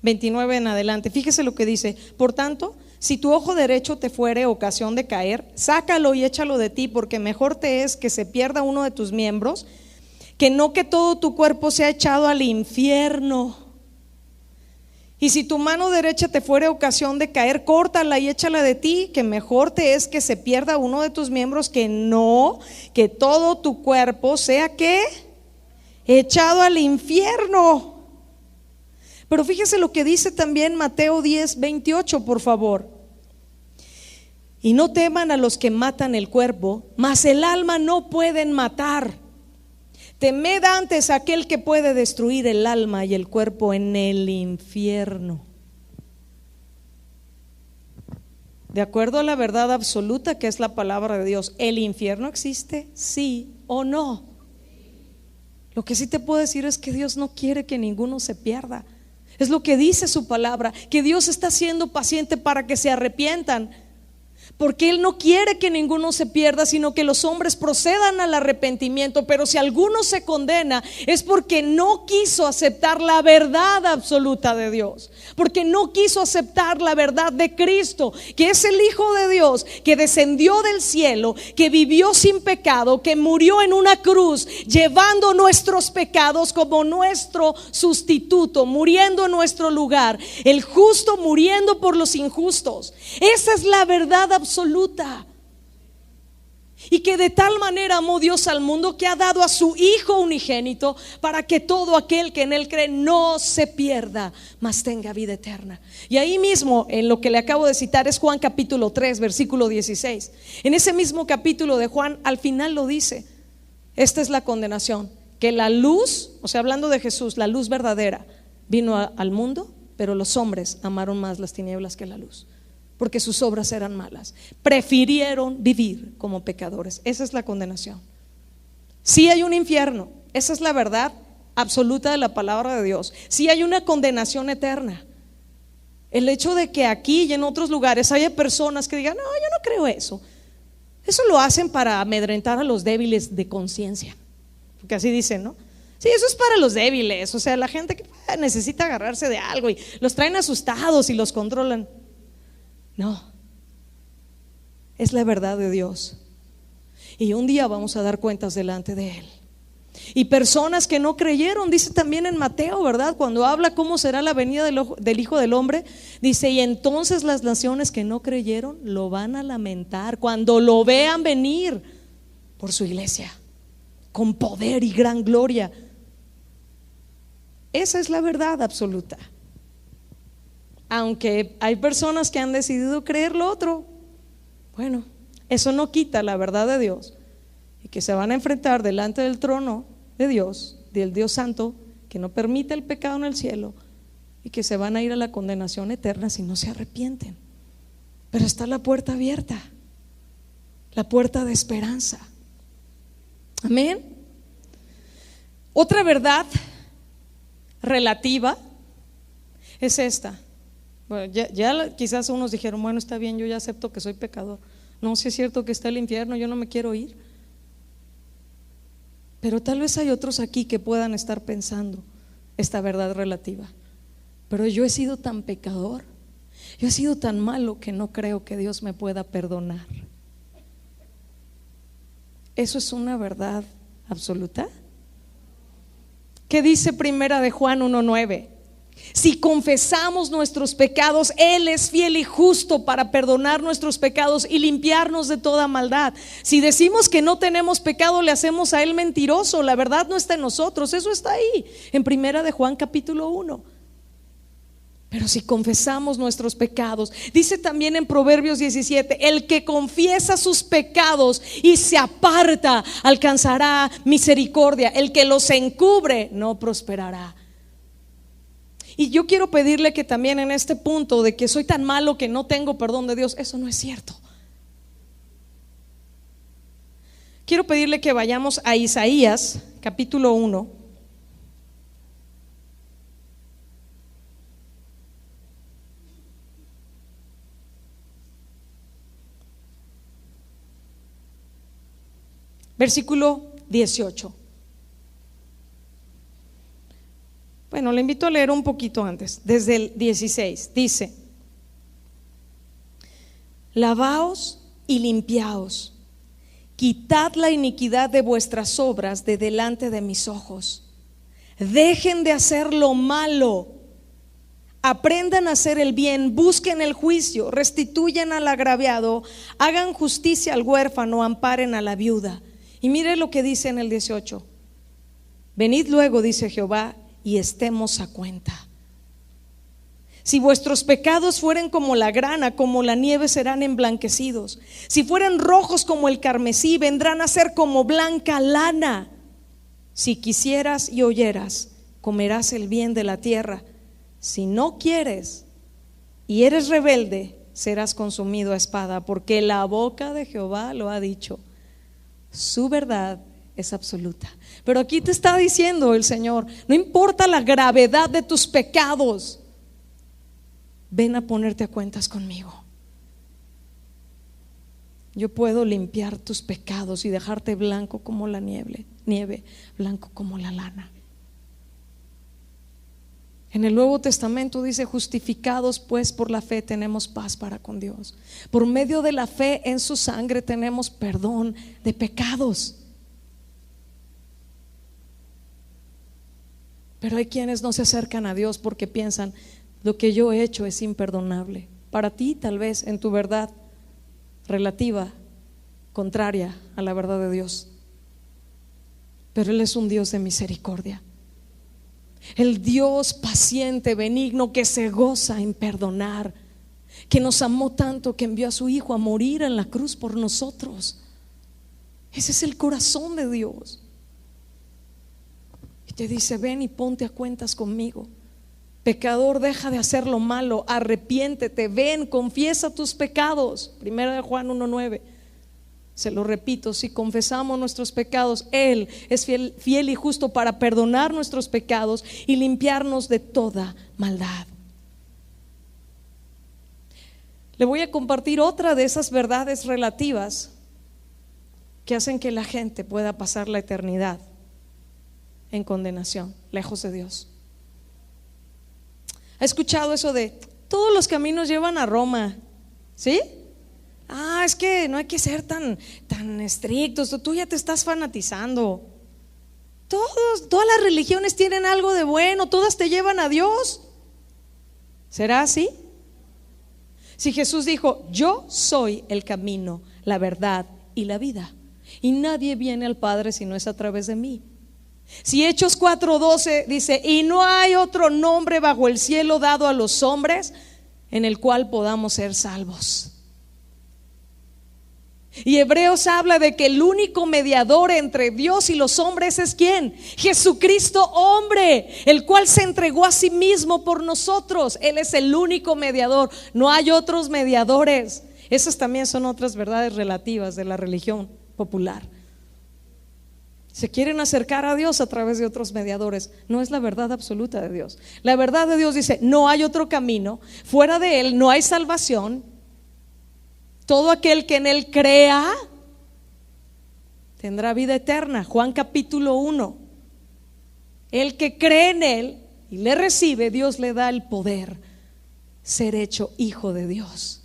29 en adelante. Fíjese lo que dice: por tanto, si tu ojo derecho te fuere ocasión de caer, sácalo y échalo de ti, porque mejor te es que se pierda uno de tus miembros, que no que todo tu cuerpo sea echado al infierno. Y si tu mano derecha te fuere ocasión de caer, córtala y échala de ti, que mejor te es que se pierda uno de tus miembros, que no que todo tu cuerpo sea ¿qué? Echado al infierno. Pero fíjese lo que dice también Mateo 10:28, por favor. Y no teman a los que matan el cuerpo, mas el alma no pueden matar. Temed antes a aquel que puede destruir el alma y el cuerpo en el infierno. De acuerdo a la verdad absoluta que es la palabra de Dios, ¿el infierno existe? ¿Sí o no? Lo que sí te puedo decir es que Dios no quiere que ninguno se pierda. Es lo que dice su palabra, que Dios está siendo paciente para que se arrepientan, porque Él no quiere que ninguno se pierda, sino que los hombres procedan al arrepentimiento. Pero si alguno se condena, es porque no quiso aceptar la verdad absoluta de Dios, porque no quiso aceptar la verdad de Cristo, que es el Hijo de Dios, que descendió del cielo, que vivió sin pecado, que murió en una cruz, llevando nuestros pecados como nuestro sustituto, muriendo en nuestro lugar, el justo muriendo por los injustos. Esa es la verdad absoluta. Y que de tal manera amó Dios al mundo, que ha dado a su Hijo unigénito, para que todo aquel que en Él cree no se pierda, mas tenga vida eterna. Y ahí mismo, en lo que le acabo de citar, es Juan capítulo 3, versículo 16. En ese mismo capítulo de Juan, al final lo dice: esta es la condenación, que la luz, o sea, hablando de Jesús, la luz verdadera vino al mundo, pero los hombres amaron más las tinieblas que la luz, porque sus obras eran malas. Prefirieron vivir como pecadores. Esa es la condenación. Sí hay un infierno, esa es la verdad absoluta de la palabra de Dios. Sí hay una condenación eterna. El hecho de que aquí y en otros lugares haya personas que digan: no, yo no creo eso. Eso lo hacen para amedrentar a los débiles de conciencia, porque así dicen, ¿no? Sí, eso es para los débiles, o sea, la gente que necesita agarrarse de algo y los traen asustados y los controlan. No, es la verdad de Dios, y un día vamos a dar cuentas delante de Él. Y personas que no creyeron, dice también en Mateo, ¿verdad? Cuando habla cómo será la venida del Hijo del Hombre, dice: y entonces las naciones que no creyeron lo van a lamentar cuando lo vean venir por su iglesia con poder y gran gloria. Esa es la verdad absoluta. Aunque hay personas que han decidido creer lo otro, bueno, eso no quita la verdad de Dios, y que se van a enfrentar delante del trono de Dios, del Dios Santo, que no permite el pecado en el cielo, y que se van a ir a la condenación eterna si no se arrepienten. Pero está la puerta abierta, la puerta de esperanza. Amén. Otra verdad relativa es esta. Bueno, ya quizás unos dijeron: bueno, está bien, yo ya acepto que soy pecador. No, si es cierto que está el infierno, yo no me quiero ir. Pero tal vez hay otros aquí que puedan estar pensando esta verdad relativa: pero yo he sido tan pecador, yo he sido tan malo, que no creo que Dios me pueda perdonar. ¿Eso es una verdad absoluta? ¿Qué dice Primera de Juan 1:9? Si confesamos nuestros pecados, Él es fiel y justo para perdonar nuestros pecados y limpiarnos de toda maldad. Si decimos que no tenemos pecado, le hacemos a Él mentiroso, la verdad no está en nosotros. Eso está ahí en Primera de Juan capítulo 1. Pero si confesamos nuestros pecados, dice también en Proverbios 17, el que confiesa sus pecados y se aparta alcanzará misericordia, el que los encubre no prosperará. Y yo quiero pedirle que también en este punto de que soy tan malo que no tengo perdón de Dios, eso no es cierto. Quiero pedirle que vayamos a Isaías capítulo 1. Versículo 18. Bueno, le invito a leer un poquito antes, desde el 16. Dice: lavaos y limpiaos, quitad la iniquidad de vuestras obras de delante de mis ojos. Dejen de hacer lo malo, aprendan a hacer el bien, busquen el juicio, restituyan al agraviado, hagan justicia al huérfano, amparen a la viuda. Y mire lo que dice en el 18: venid luego, dice Jehová, y estemos a cuenta. Si vuestros pecados fueren como la grana, como la nieve serán emblanquecidos. Si fueren rojos como el carmesí, vendrán a ser como blanca lana. Si quisieras y oyeras, comerás el bien de la tierra. Si no quieres y eres rebelde, serás consumido a espada, porque la boca de Jehová lo ha dicho. Su verdad es absoluta. Pero aquí te está diciendo el Señor: no importa la gravedad de tus pecados, ven a ponerte a cuentas conmigo. Yo puedo limpiar tus pecados y dejarte blanco como la nieve, blanco como la lana. En el Nuevo Testamento dice: justificados pues por la fe tenemos paz para con Dios. Por medio de la fe en su sangre tenemos perdón de pecados. Pero hay quienes no se acercan a Dios porque piensan: lo que yo he hecho es imperdonable. Para ti, tal vez, en tu verdad relativa, contraria a la verdad de Dios. Pero Él es un Dios de misericordia. El Dios paciente, benigno, que se goza en perdonar, que nos amó tanto que envió a su Hijo a morir en la cruz por nosotros. Ese es el corazón de Dios. Y te dice: ven y ponte a cuentas conmigo. Pecador, deja de hacer lo malo, arrepiéntete, ven, confiesa tus pecados. Primera de Juan 1:9. Se lo repito: si confesamos nuestros pecados, Él es fiel y justo para perdonar nuestros pecados y limpiarnos de toda maldad. Le voy a compartir otra de esas verdades relativas que hacen que la gente pueda pasar la eternidad en condenación, lejos de Dios. ¿Ha escuchado eso de todos los caminos llevan a Roma? ¿Sí? Es que no hay que ser tan estrictos, tú ya te estás fanatizando. Todas las religiones tienen algo de bueno, todas te llevan a Dios. ¿Será así? Si Jesús dijo: yo soy el camino, la verdad y la vida, y nadie viene al Padre si no es a través de mí. Si Hechos 4:12 dice: y no hay otro nombre bajo el cielo dado a los hombres en el cual podamos ser salvos. Y Hebreos habla de que el único mediador entre Dios y los hombres es ¿quién? Jesucristo hombre, el cual se entregó a sí mismo por nosotros. Él es el único mediador, no hay otros mediadores. Esas también son otras verdades relativas de la religión popular. Se quieren acercar a Dios a través de otros mediadores. No es la verdad absoluta de Dios. La verdad de Dios dice: no hay otro camino, fuera de Él no hay salvación. Todo aquel que en Él crea tendrá vida eterna. Juan capítulo 1. El que cree en Él y le recibe, Dios le da el poder ser hecho hijo de Dios.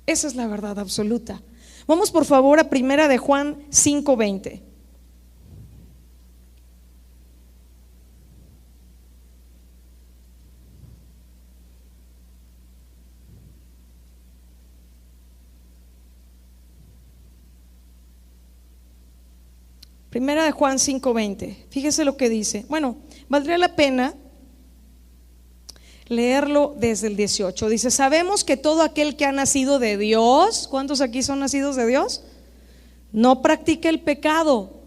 Esa es la verdad absoluta. Vamos por favor a Primera de Juan 5:20. Primera de Juan 5:20. Fíjese lo que dice. Bueno, valdría la pena leerlo desde el 18. Dice: sabemos que todo aquel que ha nacido de Dios, ¿cuántos aquí son nacidos de Dios? No practica el pecado,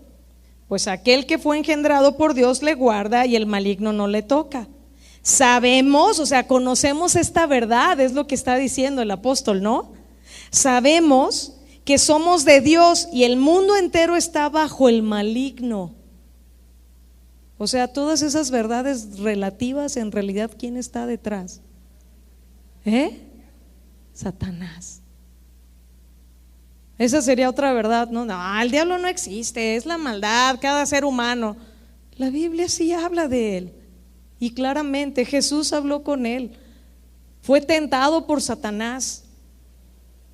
pues aquel que fue engendrado por Dios le guarda y el maligno no le toca. Sabemos, o sea, conocemos esta verdad, es lo que está diciendo el apóstol, ¿no? Sabemos que somos de Dios y el mundo entero está bajo el maligno. O sea, todas esas verdades relativas, en realidad, ¿quién está detrás? Satanás. Esa sería otra verdad. No, el diablo no existe, es la maldad, cada ser humano. La Biblia sí habla de él, y claramente Jesús habló con él. Fue tentado por Satanás,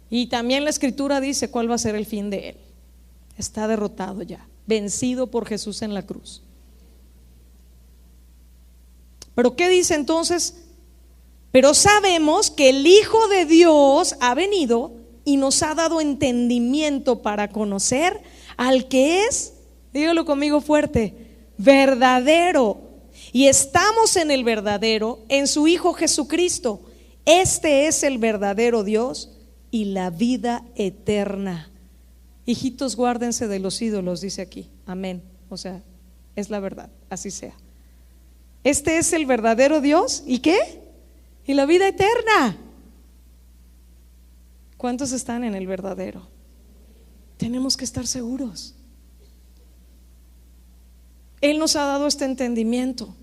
y también la Escritura dice cuál va a ser el fin de él. Está derrotado ya, vencido por Jesús en la cruz. Pero ¿qué dice entonces? Pero sabemos que el Hijo de Dios ha venido y nos ha dado entendimiento para conocer al que es, dígalo conmigo fuerte, verdadero. Y estamos en el verdadero, en su Hijo Jesucristo. Este es el verdadero Dios y la vida eterna. Hijitos, guárdense de los ídolos, dice aquí. Amén. O sea, es la verdad, así sea. Este es el verdadero Dios. ¿Y qué? Y la vida eterna. ¿Cuántos están en el verdadero? Tenemos que estar seguros. Él nos ha dado este entendimiento.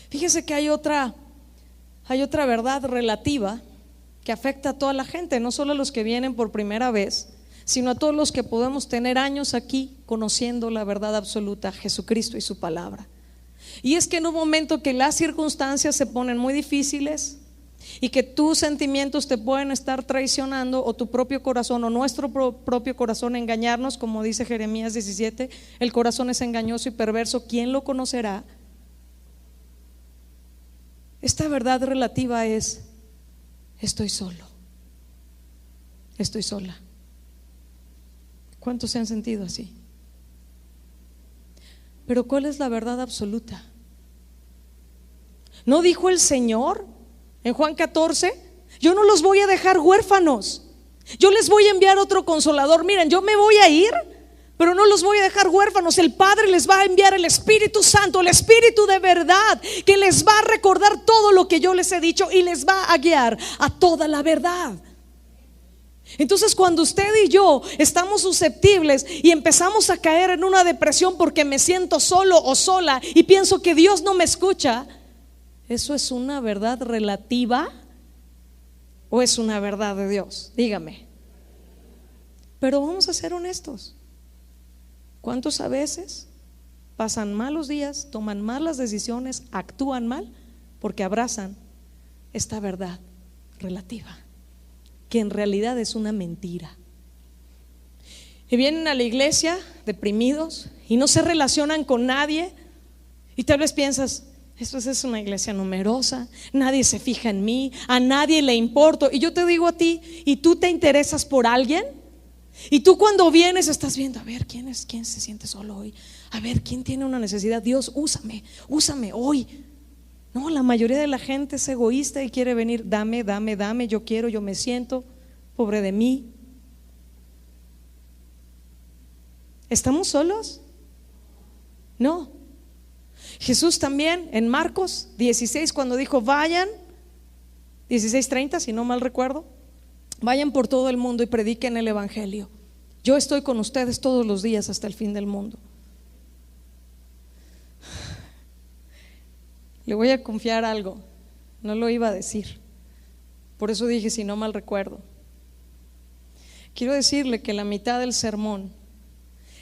Fíjese que hay otra verdad relativa que afecta a toda la gente, no solo a los que vienen por primera vez, sino a todos los que podemos tener años aquí conociendo la verdad absoluta, Jesucristo y su palabra. Y es que en un momento que las circunstancias se ponen muy difíciles y que tus sentimientos te pueden estar traicionando, o tu propio corazón o nuestro propio corazón engañarnos, como dice Jeremías 17, el corazón es engañoso y perverso, ¿quién lo conocerá? Esta verdad relativa es: estoy solo, estoy sola. ¿Cuántos se han sentido así? Pero ¿cuál es la verdad absoluta? ¿No dijo el Señor en Juan 14? Yo no los voy a dejar huérfanos, yo les voy a enviar otro consolador. Miren, yo me voy a ir, pero no los voy a dejar huérfanos. El Padre les va a enviar el Espíritu Santo, el Espíritu de verdad, que les va a recordar todo lo que yo les he dicho y les va a guiar a toda la verdad. Entonces, cuando usted y yo estamos susceptibles y empezamos a caer en una depresión porque me siento solo o sola y pienso que Dios no me escucha, ¿eso es una verdad relativa o es una verdad de Dios? Dígame. Pero vamos a ser honestos. ¿Cuántos a veces pasan malos días, toman malas decisiones, actúan mal porque abrazan esta verdad relativa, que en realidad es una mentira? Y vienen a la iglesia deprimidos y no se relacionan con nadie, y tal vez piensas: esto es una iglesia numerosa, nadie se fija en mí, a nadie le importo. Y yo te digo a ti: ¿y tú te interesas por alguien? Y tú cuando vienes estás viendo, a ver, ¿quién se siente solo hoy? A ver, ¿quién tiene una necesidad? Dios, úsame hoy. No, la mayoría de la gente es egoísta y quiere venir: dame, yo quiero, yo me siento, pobre de mí. ¿Estamos solos? No. Jesús también en Marcos 16, cuando dijo: vayan, 16:30 si no mal recuerdo, vayan por todo el mundo y prediquen el evangelio. Yo estoy con ustedes todos los días hasta el fin del mundo. Le voy a confiar algo, no lo iba a decir, por eso dije si no mal recuerdo. Quiero decirle que la mitad del sermón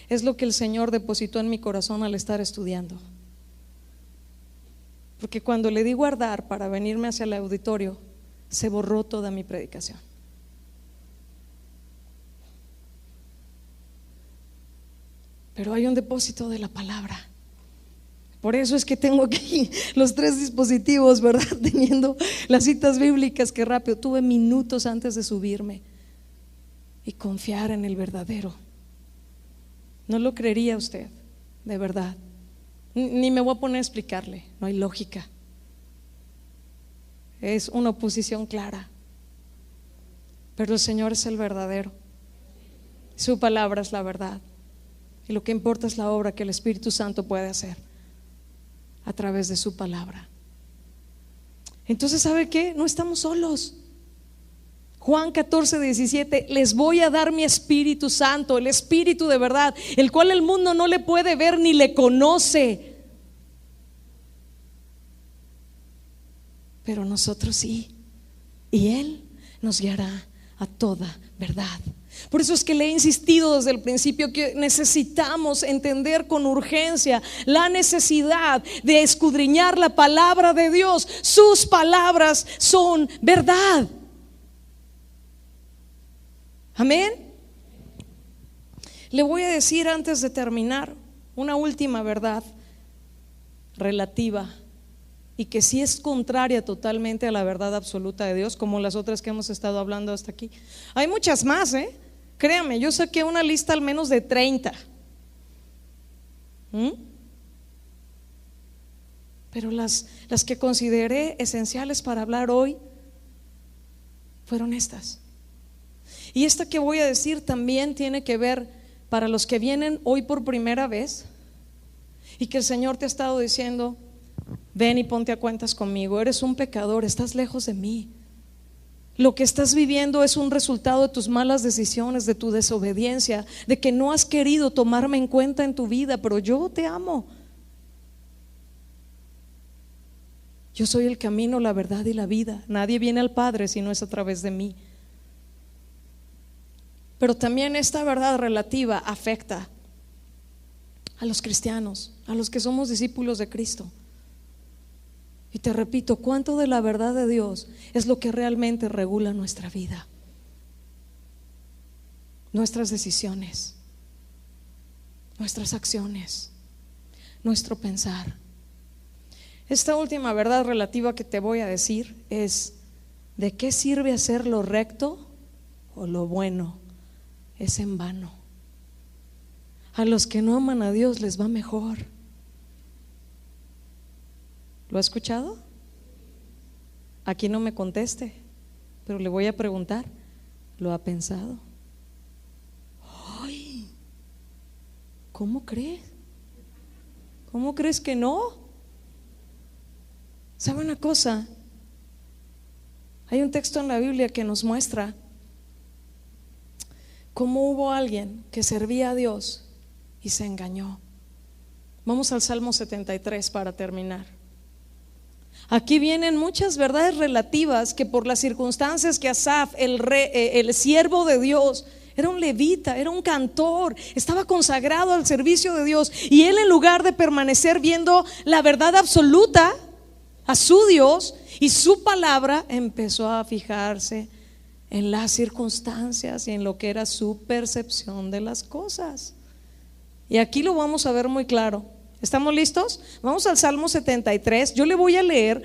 es lo que el Señor depositó en mi corazón al estar estudiando. Porque cuando le di guardar para venirme hacia el auditorio, se borró toda mi predicación. Pero hay un depósito de la palabra. Por eso es que tengo aquí los 3 dispositivos, ¿verdad? Teniendo las citas bíblicas, que rápido. Tuve minutos antes de subirme y confiar en el verdadero. No lo creería usted, de verdad. Ni me voy a poner a explicarle, no hay lógica. Es una oposición clara. Pero el Señor es el verdadero. Su palabra es la verdad. Y lo que importa es la obra que el Espíritu Santo puede hacer a través de su palabra. Entonces, ¿sabe qué? No estamos solos. Juan 14:17, les voy a dar mi Espíritu Santo, el Espíritu de verdad, el cual el mundo no le puede ver ni le conoce, pero nosotros sí, y Él nos guiará a toda verdad. Por eso es que le he insistido desde el principio que necesitamos entender con urgencia la necesidad de escudriñar la palabra de Dios. Sus palabras son verdad. Amén. Le voy a decir antes de terminar una última verdad relativa y que sí es contraria totalmente a la verdad absoluta de Dios, como las otras que hemos estado hablando hasta aquí. Hay muchas más, créame, yo saqué una lista al menos de 30. Pero las que consideré esenciales para hablar hoy fueron estas. Y esta que voy a decir también tiene que ver para los que vienen hoy por primera vez y que el Señor te ha estado diciendo: ven y ponte a cuentas conmigo, eres un pecador, estás lejos de mí. Lo que estás viviendo es un resultado de tus malas decisiones, de tu desobediencia, de que no has querido tomarme en cuenta en tu vida, pero yo te amo. Yo soy el camino, la verdad y la vida. Nadie viene al Padre si no es a través de mí. Pero también esta verdad relativa afecta a los cristianos, a los que somos discípulos de Cristo. Y te repito, ¿cuánto de la verdad de Dios es lo que realmente regula nuestra vida? Nuestras decisiones, nuestras acciones, nuestro pensar. Esta última verdad relativa que te voy a decir es: ¿de qué sirve hacer lo recto o lo bueno? Es en vano. A los que no aman a Dios les va mejor. ¿Lo ha escuchado? Aquí no me conteste, pero le voy a preguntar: ¿lo ha pensado? ¡Ay! ¿Cómo crees? ¿Cómo crees que no? ¿Sabe una cosa? Hay un texto en la Biblia que nos muestra cómo hubo alguien que servía a Dios y se engañó. Vamos al Salmo 73 para terminar. Aquí vienen muchas verdades relativas que por las circunstancias que Asaf, el siervo de Dios, era un levita, era un cantor, estaba consagrado al servicio de Dios, y él, en lugar de permanecer viendo la verdad absoluta a su Dios y su palabra, empezó a fijarse en las circunstancias y en lo que era su percepción de las cosas. Y aquí lo vamos a ver muy claro. ¿Estamos listos? Vamos al Salmo 73. Yo le voy a leer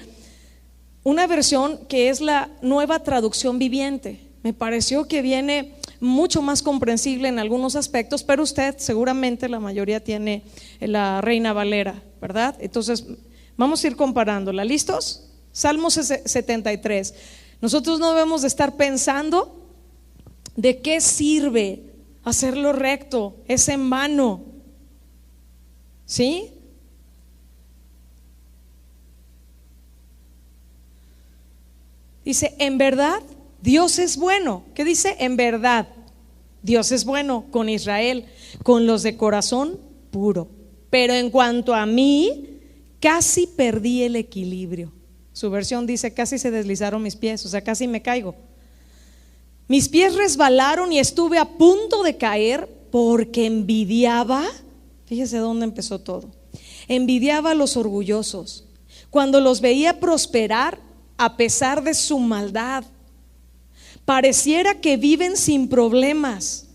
una versión que es la Nueva Traducción Viviente. Me pareció que viene mucho más comprensible en algunos aspectos, pero usted seguramente, la mayoría, tiene la Reina Valera, ¿verdad? Entonces vamos a ir comparándola. ¿Listos? Salmo 73. Nosotros no debemos de estar pensando de qué sirve hacer lo recto, es en vano. ¿Sí? Dice: en verdad Dios es bueno. ¿Qué dice? En verdad Dios es bueno con Israel, con los de corazón puro. Pero en cuanto a mí, casi perdí el equilibrio. Su versión dice: casi se deslizaron mis pies, o sea, casi me caigo. Mis pies resbalaron y estuve a punto de caer porque envidiaba. Fíjese dónde empezó todo. Envidiaba a los orgullosos cuando los veía prosperar a pesar de su maldad. Pareciera que viven sin problemas.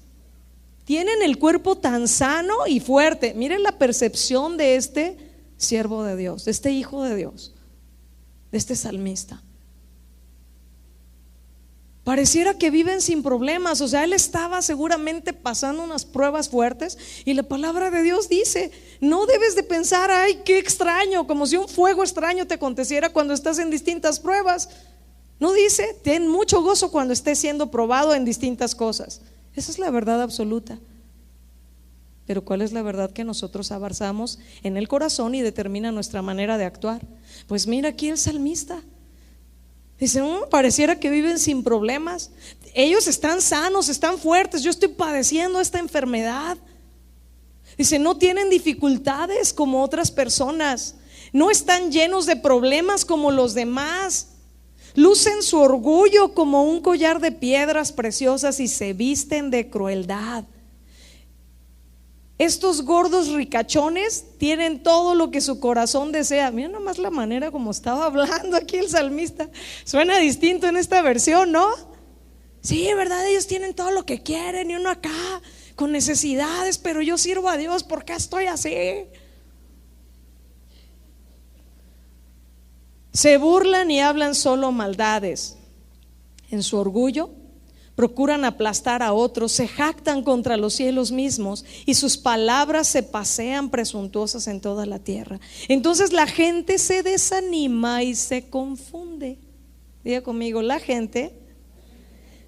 Tienen el cuerpo tan sano y fuerte. Miren la percepción de este siervo de Dios, de este hijo de Dios, de este salmista. Pareciera que viven sin problemas. O sea, él estaba seguramente pasando unas pruebas fuertes, y la palabra de Dios dice: no debes de pensar, ay, qué extraño, como si un fuego extraño te aconteciera cuando estás en distintas pruebas. No dice: ten mucho gozo cuando estés siendo probado en distintas cosas. Esa es la verdad absoluta. Pero ¿cuál es la verdad que nosotros abrazamos en el corazón y determina nuestra manera de actuar? Pues mira aquí el salmista. Dice: pareciera que viven sin problemas. Ellos están sanos, están fuertes. Yo estoy padeciendo esta enfermedad. Dice: no tienen dificultades como otras personas. No están llenos de problemas como los demás. Lucen su orgullo como un collar de piedras preciosas y se visten de crueldad. Estos gordos ricachones tienen todo lo que su corazón desea. Mira nomás la manera como estaba hablando aquí el salmista. Suena distinto en esta versión, ¿no? Sí, ¿verdad? Ellos tienen todo lo que quieren y uno acá con necesidades, pero yo sirvo a Dios, ¿por qué estoy así? Se burlan y hablan solo maldades. En su orgullo procuran aplastar a otros, se jactan contra los cielos mismos, y sus palabras se pasean presuntuosas en toda la tierra. Entonces la gente se desanima y se confunde. Diga conmigo: la gente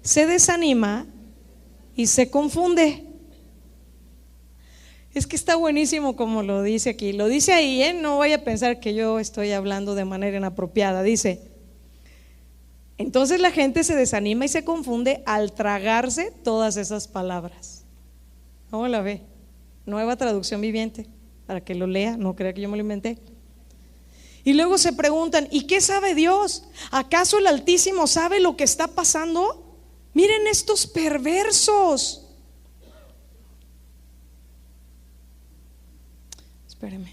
se desanima y se confunde. Es que está buenísimo como lo dice aquí. Lo dice ahí, no vaya a pensar que yo estoy hablando de manera inapropiada. Dice: entonces la gente se desanima y se confunde al tragarse todas esas palabras. ¿Cómo la ve? Nueva traducción viviente, para que lo lea, no crea que yo me lo inventé. Y luego se preguntan: ¿y qué sabe Dios? ¿Acaso el Altísimo sabe lo que está pasando? Miren estos perversos. Espéreme,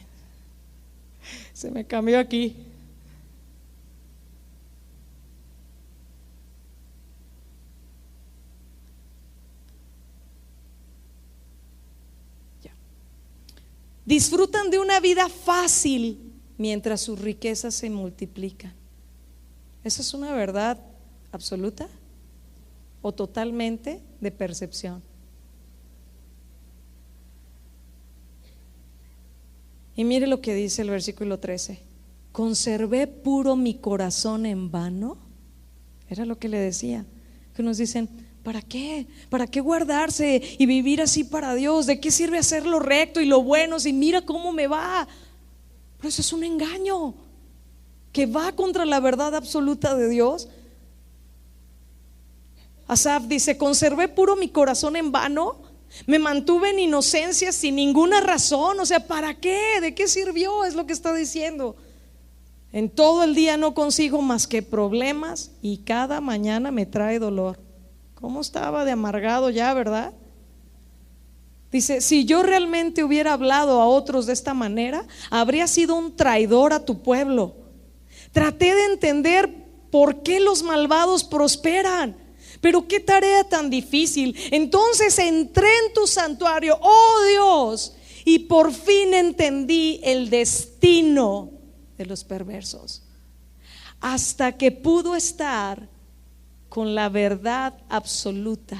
se me cambió aquí. Disfrutan de una vida fácil mientras sus riquezas se multiplican. ¿Esa es una verdad absoluta o totalmente de percepción? Y mire lo que dice el versículo 13: ¿conservé puro mi corazón en vano? Era lo que le decía, que nos dicen: ¿para qué? ¿Para qué guardarse y vivir así para Dios? ¿De qué sirve hacer lo recto y lo bueno si mira cómo me va? Pero eso es un engaño que va contra la verdad absoluta de Dios. Asaf dice: conservé puro mi corazón en vano, me mantuve en inocencia sin ninguna razón. O sea, ¿para qué? ¿De qué sirvió? Es lo que está diciendo. En todo el día no consigo más que problemas y cada mañana me trae dolor. ¿Cómo estaba de amargado ya, verdad? Dice: si yo realmente hubiera hablado a otros de esta manera, habría sido un traidor a tu pueblo. Traté de entender por qué los malvados prosperan, pero qué tarea tan difícil. Entonces entré en tu santuario, oh Dios, y por fin entendí el destino de los perversos, hasta que pudo estar con la verdad absoluta,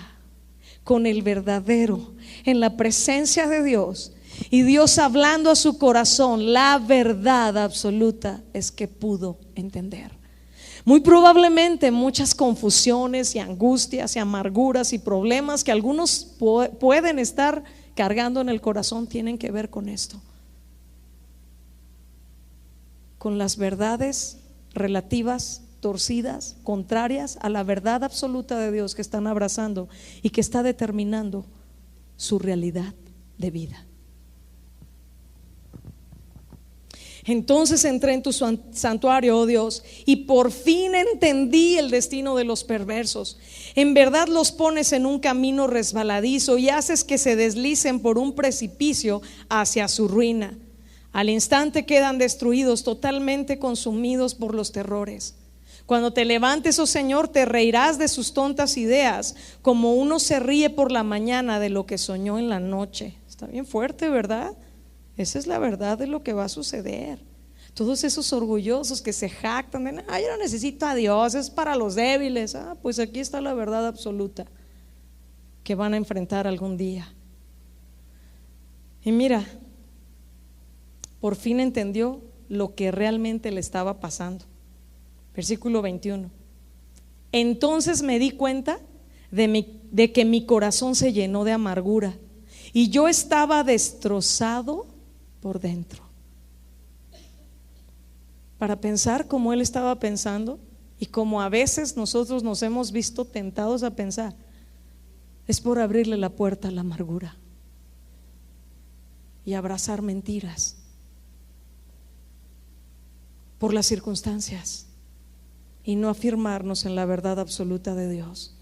con el verdadero, en la presencia de Dios, y Dios hablando a su corazón. La verdad absoluta es que pudo entender. Muy probablemente muchas confusiones y angustias y amarguras y problemas que algunos pueden estar cargando en el corazón tienen que ver con esto, con las verdades relativas torcidas, contrarias a la verdad absoluta de Dios que están abrazando y que está determinando su realidad de vida. Entonces entré en tu santuario, oh Dios, y por fin entendí el destino de los perversos. En verdad los pones en un camino resbaladizo y haces que se deslicen por un precipicio hacia su ruina. Al instante quedan destruidos, totalmente consumidos por los terrores. Cuando te levantes, oh Señor, te reirás de sus tontas ideas, como uno se ríe por la mañana de lo que soñó en la noche. Está bien fuerte, ¿verdad? Esa es la verdad de lo que va a suceder. Todos esos orgullosos que se jactan de, yo no necesito a Dios, es para los débiles. Pues aquí está la verdad absoluta que van a enfrentar algún día. Y mira, por fin entendió lo que realmente le estaba pasando. Versículo 21. Entonces me di cuenta de que mi corazón se llenó de amargura y yo estaba destrozado por dentro. Para pensar como él estaba pensando y como a veces nosotros nos hemos visto tentados a pensar, es por abrirle la puerta a la amargura y abrazar mentiras por las circunstancias y no afirmarnos en la verdad absoluta de Dios.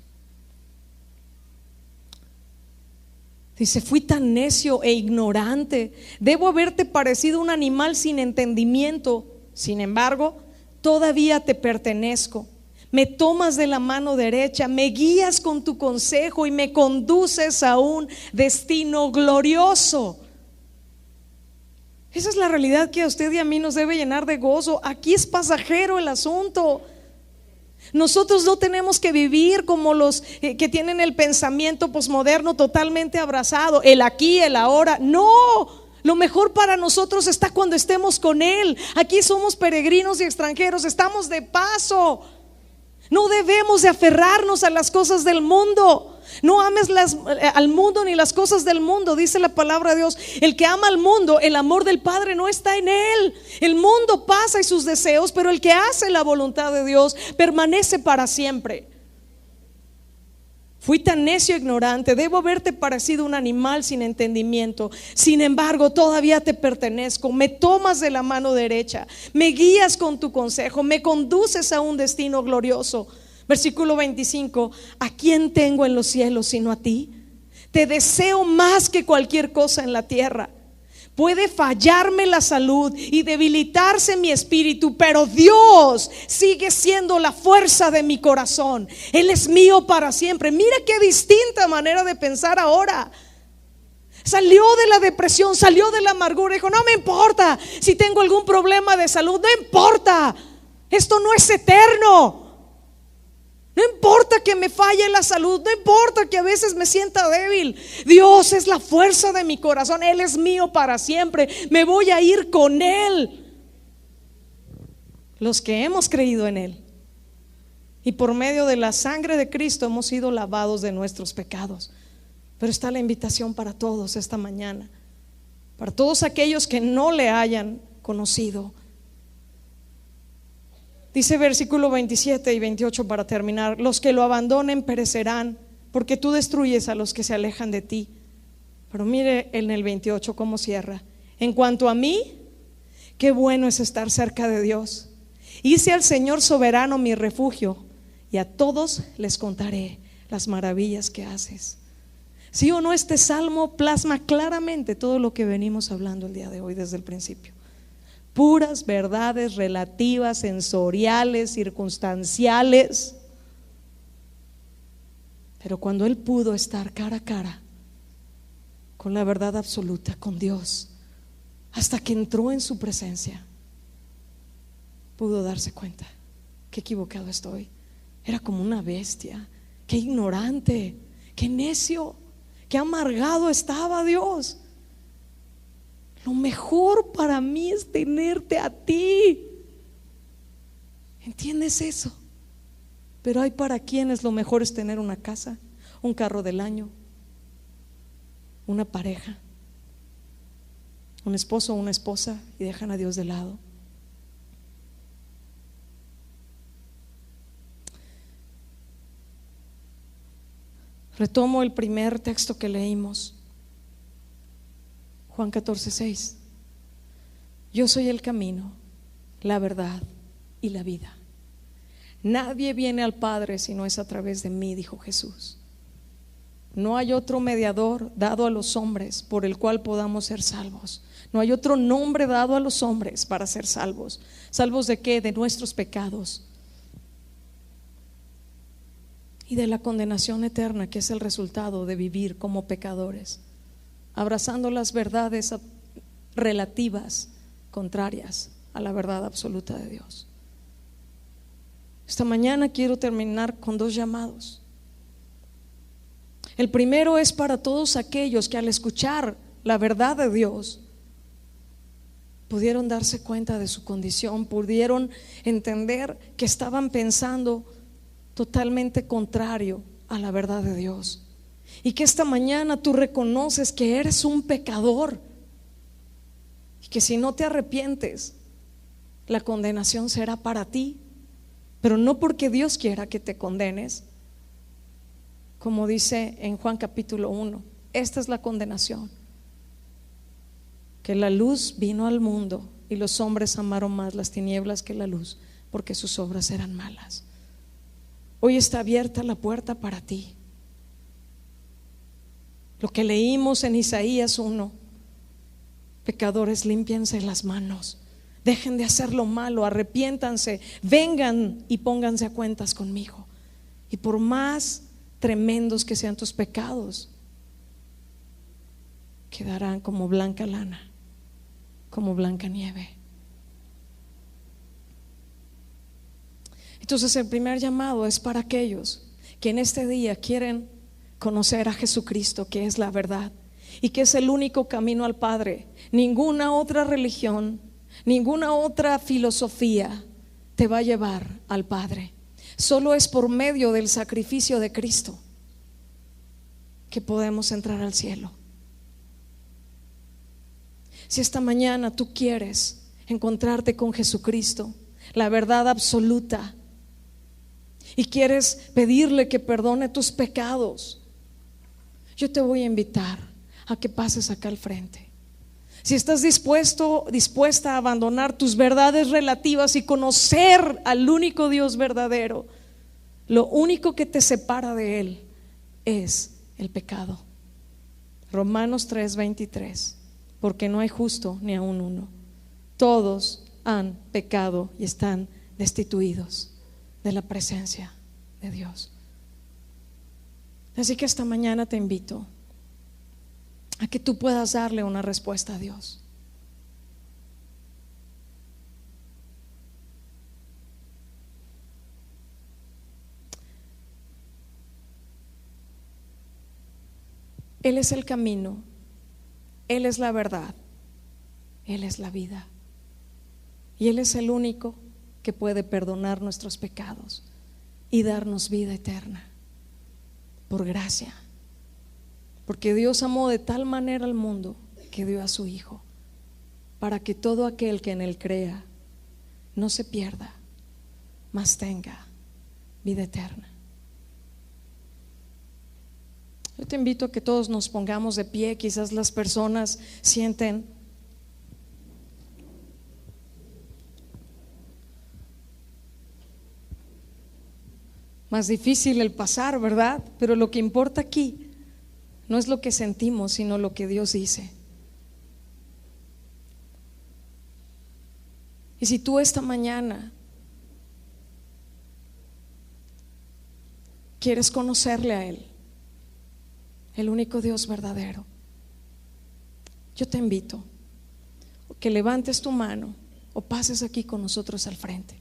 Dice, fui tan necio e ignorante, debo haberte parecido un animal sin entendimiento. Sin embargo, todavía te pertenezco. Me tomas de la mano derecha, me guías con tu consejo y me conduces a un destino glorioso. Esa es la realidad que a usted y a mí nos debe llenar de gozo. Aquí es pasajero el asunto. Nosotros no tenemos que vivir como los que tienen el pensamiento posmoderno totalmente abrazado, el aquí, el ahora. No, lo mejor para nosotros está cuando estemos con Él. Aquí somos peregrinos y extranjeros, estamos de paso. No debemos de aferrarnos a las cosas del mundo. No ames al mundo ni las cosas del mundo, dice la palabra de Dios. El que ama al mundo, el amor del Padre no está en él. El mundo pasa y sus deseos, pero el que hace la voluntad de Dios permanece para siempre. Fui tan necio e ignorante, debo haberte parecido un animal sin entendimiento. Sin embargo, todavía te pertenezco. Me tomas de la mano derecha, me guías con tu consejo, me conduces a un destino glorioso. Versículo 25, ¿a quién tengo en los cielos sino a ti? Te deseo más que cualquier cosa en la tierra. Puede fallarme la salud y debilitarse mi espíritu, pero Dios sigue siendo la fuerza de mi corazón. Él es mío para siempre. Mira qué distinta manera de pensar ahora. Salió de la depresión, salió de la amargura. Dijo, no me importa si tengo algún problema de salud, no importa. Esto no es eterno. No importa que me falle la salud, no importa que a veces me sienta débil. Dios es la fuerza de mi corazón. Él es mío para siempre. Me voy a ir con Él. Los que hemos creído en Él y por medio de la sangre de Cristo hemos sido lavados de nuestros pecados. Pero está la invitación para todos esta mañana, para todos aquellos que no le hayan conocido. Dice versículo 27 y 28 para terminar: los que lo abandonen perecerán, porque tú destruyes a los que se alejan de ti. Pero mire en el 28 cómo cierra: en cuanto a mí, qué bueno es estar cerca de Dios. Hice al Señor soberano mi refugio, y a todos les contaré las maravillas que haces. ¿Sí o no? Este salmo plasma claramente todo lo que venimos hablando el día de hoy desde el principio. Puras verdades relativas, sensoriales, circunstanciales. Pero cuando él pudo estar cara a cara con la verdad absoluta, con Dios, hasta que entró en su presencia, pudo darse cuenta: qué equivocado estoy. Era como una bestia, qué ignorante, qué necio, qué amargado estaba Dios. Lo mejor para mí es tenerte a ti. ¿Entiendes eso? Pero hay para quienes lo mejor es tener una casa, un carro del año, una pareja, un esposo o una esposa, y dejan a Dios de lado. Retomo el primer texto que leímos, Juan 14:6. Yo soy el camino, la verdad y la vida. Nadie viene al Padre si no es a través de mí, dijo Jesús. No hay otro mediador dado a los hombres por el cual podamos ser salvos. No hay otro nombre dado a los hombres para ser salvos. ¿Salvos de qué? De nuestros pecados y de la condenación eterna, que es el resultado de vivir como pecadores, abrazando las verdades relativas, contrarias a la verdad absoluta de Dios. Esta mañana quiero terminar con 2 llamados. El primero es para todos aquellos que al escuchar la verdad de Dios pudieron darse cuenta de su condición, pudieron entender que estaban pensando totalmente contrario a la verdad de Dios, y que esta mañana tú reconoces que eres un pecador y que si no te arrepientes la condenación será para ti, pero no porque Dios quiera que te condenes, como dice en Juan capítulo 1, esta es la condenación, que la luz vino al mundo y los hombres amaron más las tinieblas que la luz, porque sus obras eran malas. Hoy está abierta la puerta para ti. Lo que leímos en Isaías 1, pecadores, límpiense las manos, dejen de hacer lo malo, arrepiéntanse, vengan y pónganse a cuentas conmigo. Y por más tremendos que sean tus pecados, quedarán como blanca lana, como blanca nieve. Entonces el primer llamado es para aquellos que en este día quieren conocer a Jesucristo, que es la verdad y que es el único camino al Padre. Ninguna otra religión, ninguna otra filosofía te va a llevar al Padre. Solo es por medio del sacrificio de Cristo que podemos entrar al cielo. Si esta mañana tú quieres encontrarte con Jesucristo, la verdad absoluta, y quieres pedirle que perdone tus pecados, yo te voy a invitar a que pases acá al frente. Si estás dispuesta a abandonar tus verdades relativas y conocer al único Dios verdadero, lo único que te separa de Él es el pecado. Romanos 3:23, porque no hay justo ni aun uno, todos han pecado y están destituidos de la presencia de Dios. Así que esta mañana te invito a que tú puedas darle una respuesta a Dios. Él es el camino, Él es la verdad, Él es la vida, y Él es el único que puede perdonar nuestros pecados y darnos vida eterna por gracia, porque Dios amó de tal manera al mundo que dio a su Hijo, para que todo aquel que en Él crea no se pierda, mas tenga vida eterna. Yo te invito a que todos nos pongamos de pie. Quizás las personas sienten más difícil el pasar, ¿verdad? Pero lo que importa aquí no es lo que sentimos, sino lo que Dios dice. Y si tú esta mañana quieres conocerle a Él, el único Dios verdadero, yo te invito a que levantes tu mano o pases aquí con nosotros al frente.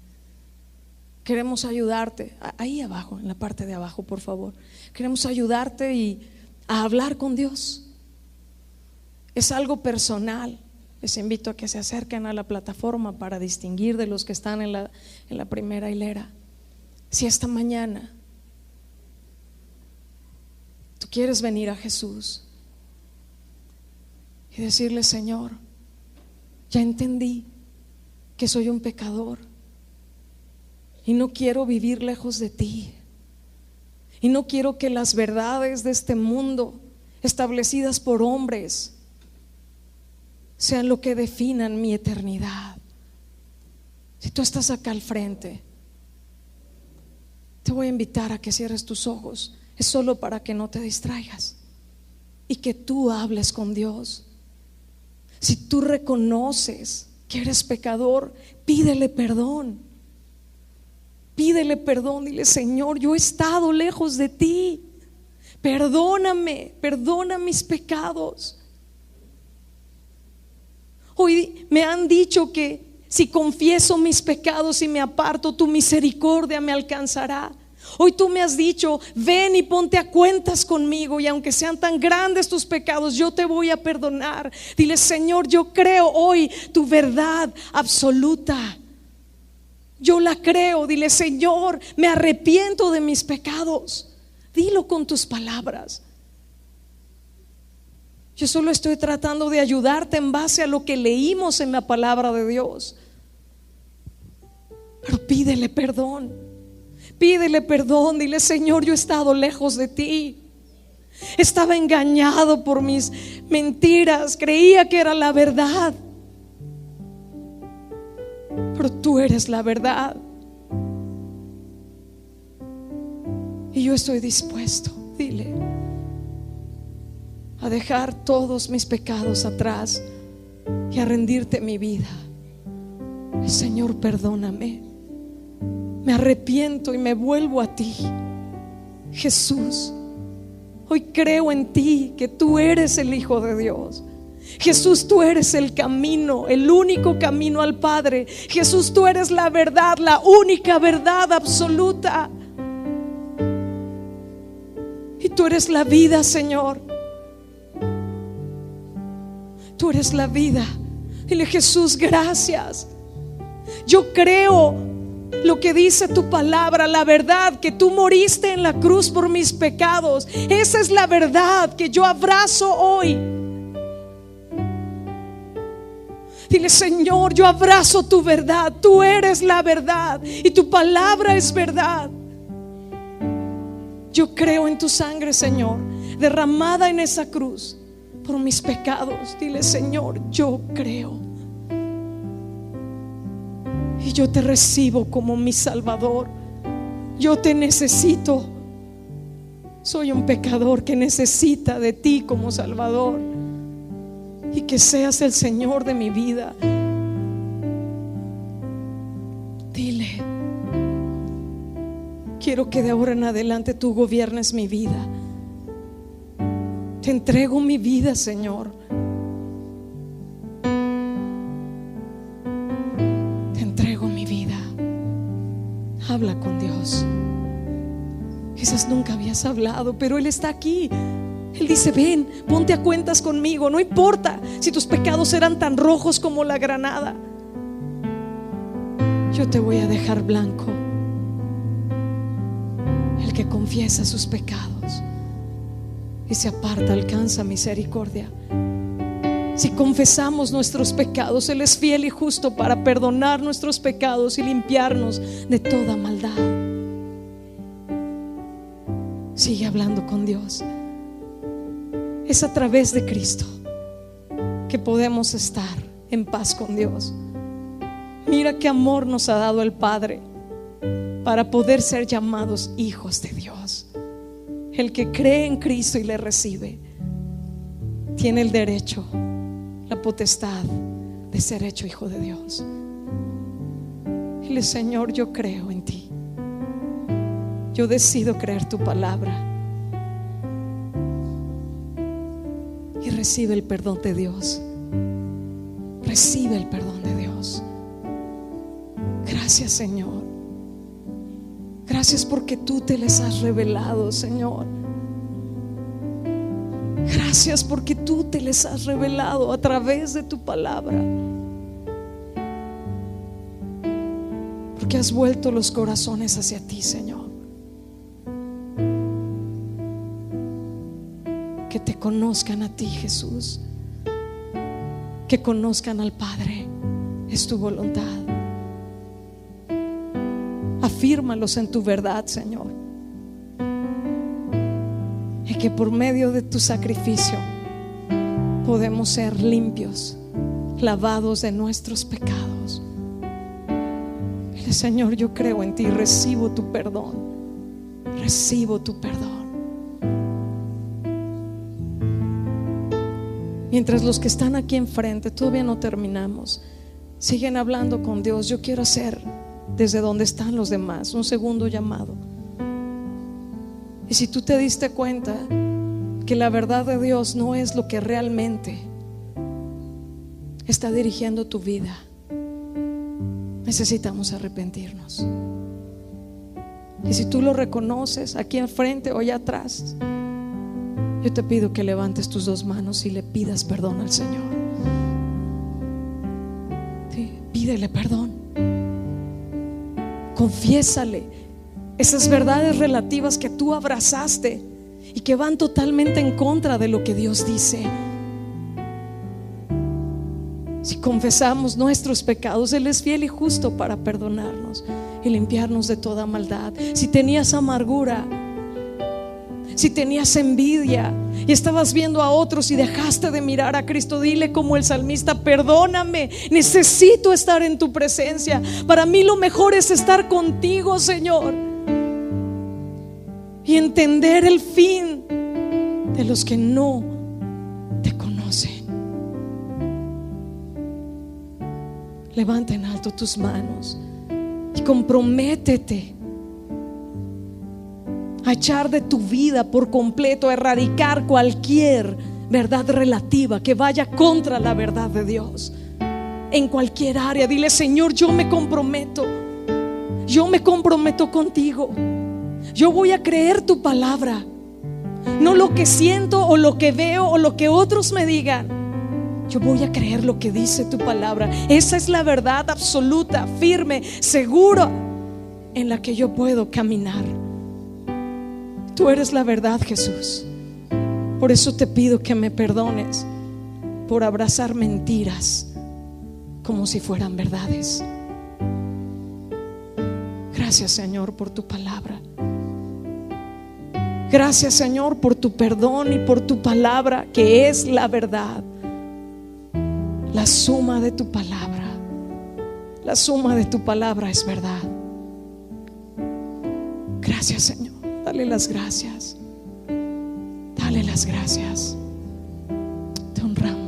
Queremos ayudarte, ahí abajo, en la parte de abajo, por favor. Queremos ayudarte y a hablar con Dios. Es algo personal. Les invito a que se acerquen a la plataforma para distinguir de los que están en la primera hilera. Si esta mañana tú quieres venir a Jesús y decirle: Señor, ya entendí que soy un pecador y no quiero vivir lejos de ti, y no quiero que las verdades de este mundo establecidas por hombres sean lo que definan mi eternidad. Si tú estás acá al frente, te voy a invitar a que cierres tus ojos. Es solo para que no te distraigas y que tú hables con Dios. Si tú reconoces que eres pecador, pídele perdón. Pídele perdón, dile: Señor, yo he estado lejos de ti, perdóname, perdona mis pecados. Hoy me han dicho que Si confieso mis pecados y me aparto, tu misericordia me alcanzará. Hoy tú me has dicho: ven y ponte a cuentas conmigo, y aunque sean tan grandes tus pecados, yo te voy a perdonar. Dile: Señor, yo creo hoy tu verdad absoluta. Yo la creo. Dile: Señor, me arrepiento de mis pecados. Dilo con tus palabras. Yo solo estoy tratando de ayudarte en base a lo que leímos en la palabra de Dios. Pero pídele perdón. Pídele perdón. Dile: Señor, yo he estado lejos de ti. Estaba engañado por mis mentiras. Creía que era la verdad, pero tú eres la verdad. Y yo estoy dispuesto, dile, a dejar todos mis pecados atrás y a rendirte mi vida. Señor, perdóname. Me arrepiento y me vuelvo a ti. Jesús, hoy creo en ti, que tú eres el Hijo de Dios. Jesús, tú eres el camino, el único camino al Padre. Jesús, tú eres la verdad, la única verdad absoluta. Y tú eres la vida, Señor. Tú eres la vida. Dile: Jesús, gracias. Yo creo lo que dice tu palabra, la verdad, que tú moriste en la cruz por mis pecados. Esa es la verdad que yo abrazo hoy. Dile: Señor, yo abrazo tu verdad. Tú eres la verdad y tu palabra es verdad. Yo creo en tu sangre, Señor, derramada en esa cruz por mis pecados. Dile: Señor, yo creo. Y yo te recibo como mi Salvador. Yo te necesito. Soy un pecador que necesita de ti como Salvador. Y que seas el Señor de mi vida. Dile: quiero que de ahora en adelante tú gobiernes mi vida. Te entrego mi vida, Señor. Te entrego mi vida. Habla con Dios. Quizás nunca habías hablado, pero Él está aquí. Él dice: ven, ponte a cuentas conmigo. No importa si tus pecados eran tan rojos como la granada. Yo te voy a dejar blanco. El que confiesa sus pecados y se aparta alcanza misericordia. Si confesamos nuestros pecados, Él es fiel y justo para perdonar nuestros pecados y limpiarnos de toda maldad. Sigue hablando con Dios. Es a través de Cristo que podemos estar en paz con Dios. Mira qué amor nos ha dado el Padre para poder ser llamados hijos de Dios. El que cree en Cristo y le recibe tiene el derecho, la potestad de ser hecho hijo de Dios. Dile: Señor, yo creo en ti. Yo decido creer tu palabra. Y recibe el perdón de Dios. Recibe el perdón de Dios. Gracias, Señor. Gracias porque tú te les has revelado, Señor. Gracias porque tú te les has revelado a través de tu palabra. Porque has vuelto los corazones hacia ti, Señor. Que te conozcan a ti, Jesús. Que conozcan al Padre. Es tu voluntad. Afírmalos en tu verdad, Señor. Y que por medio de tu sacrificio podemos ser limpios, lavados de nuestros pecados. Dile: Señor, yo creo en ti, recibo tu perdón. Recibo tu perdón. Mientras los que están aquí enfrente, todavía no terminamos, siguen hablando con Dios, yo quiero hacer desde donde están los demás un segundo llamado. Y si tú te diste cuenta que la verdad de Dios no es lo que realmente está dirigiendo tu vida, necesitamos arrepentirnos. Y si tú lo reconoces aquí enfrente o allá atrás, yo te pido que levantes tus dos manos y le pidas perdón al Señor. Sí, pídele perdón. Confiésale esas verdades relativas que tú abrazaste y que van totalmente en contra de lo que Dios dice. Si confesamos nuestros pecados, Él es fiel y justo para perdonarnos y limpiarnos de toda maldad. Si tenías amargura, si tenías envidia y estabas viendo a otros y dejaste de mirar a Cristo, dile como el salmista: perdóname, necesito estar en tu presencia. Para mí lo mejor es estar contigo, Señor, y entender el fin de los que no te conocen. Levanta en alto tus manos y comprométete a echar de tu vida por completo, a erradicar cualquier verdad relativa que vaya contra la verdad de Dios en cualquier área. Dile: Señor, yo me comprometo contigo. Yo voy a creer tu palabra, no lo que siento o lo que veo o lo que otros me digan. Yo voy a creer lo que dice tu palabra. Esa es la verdad absoluta, firme, segura, en la que yo puedo caminar. Tú eres la verdad, Jesús. Por eso te pido que me perdones por abrazar mentiras como si fueran verdades. Gracias, Señor, por tu palabra. Gracias, Señor, por tu perdón y por tu palabra, que es la verdad. La suma de tu palabra, la suma de tu palabra es verdad. Gracias, Señor. Dale las gracias. Dale las gracias. Te honramos.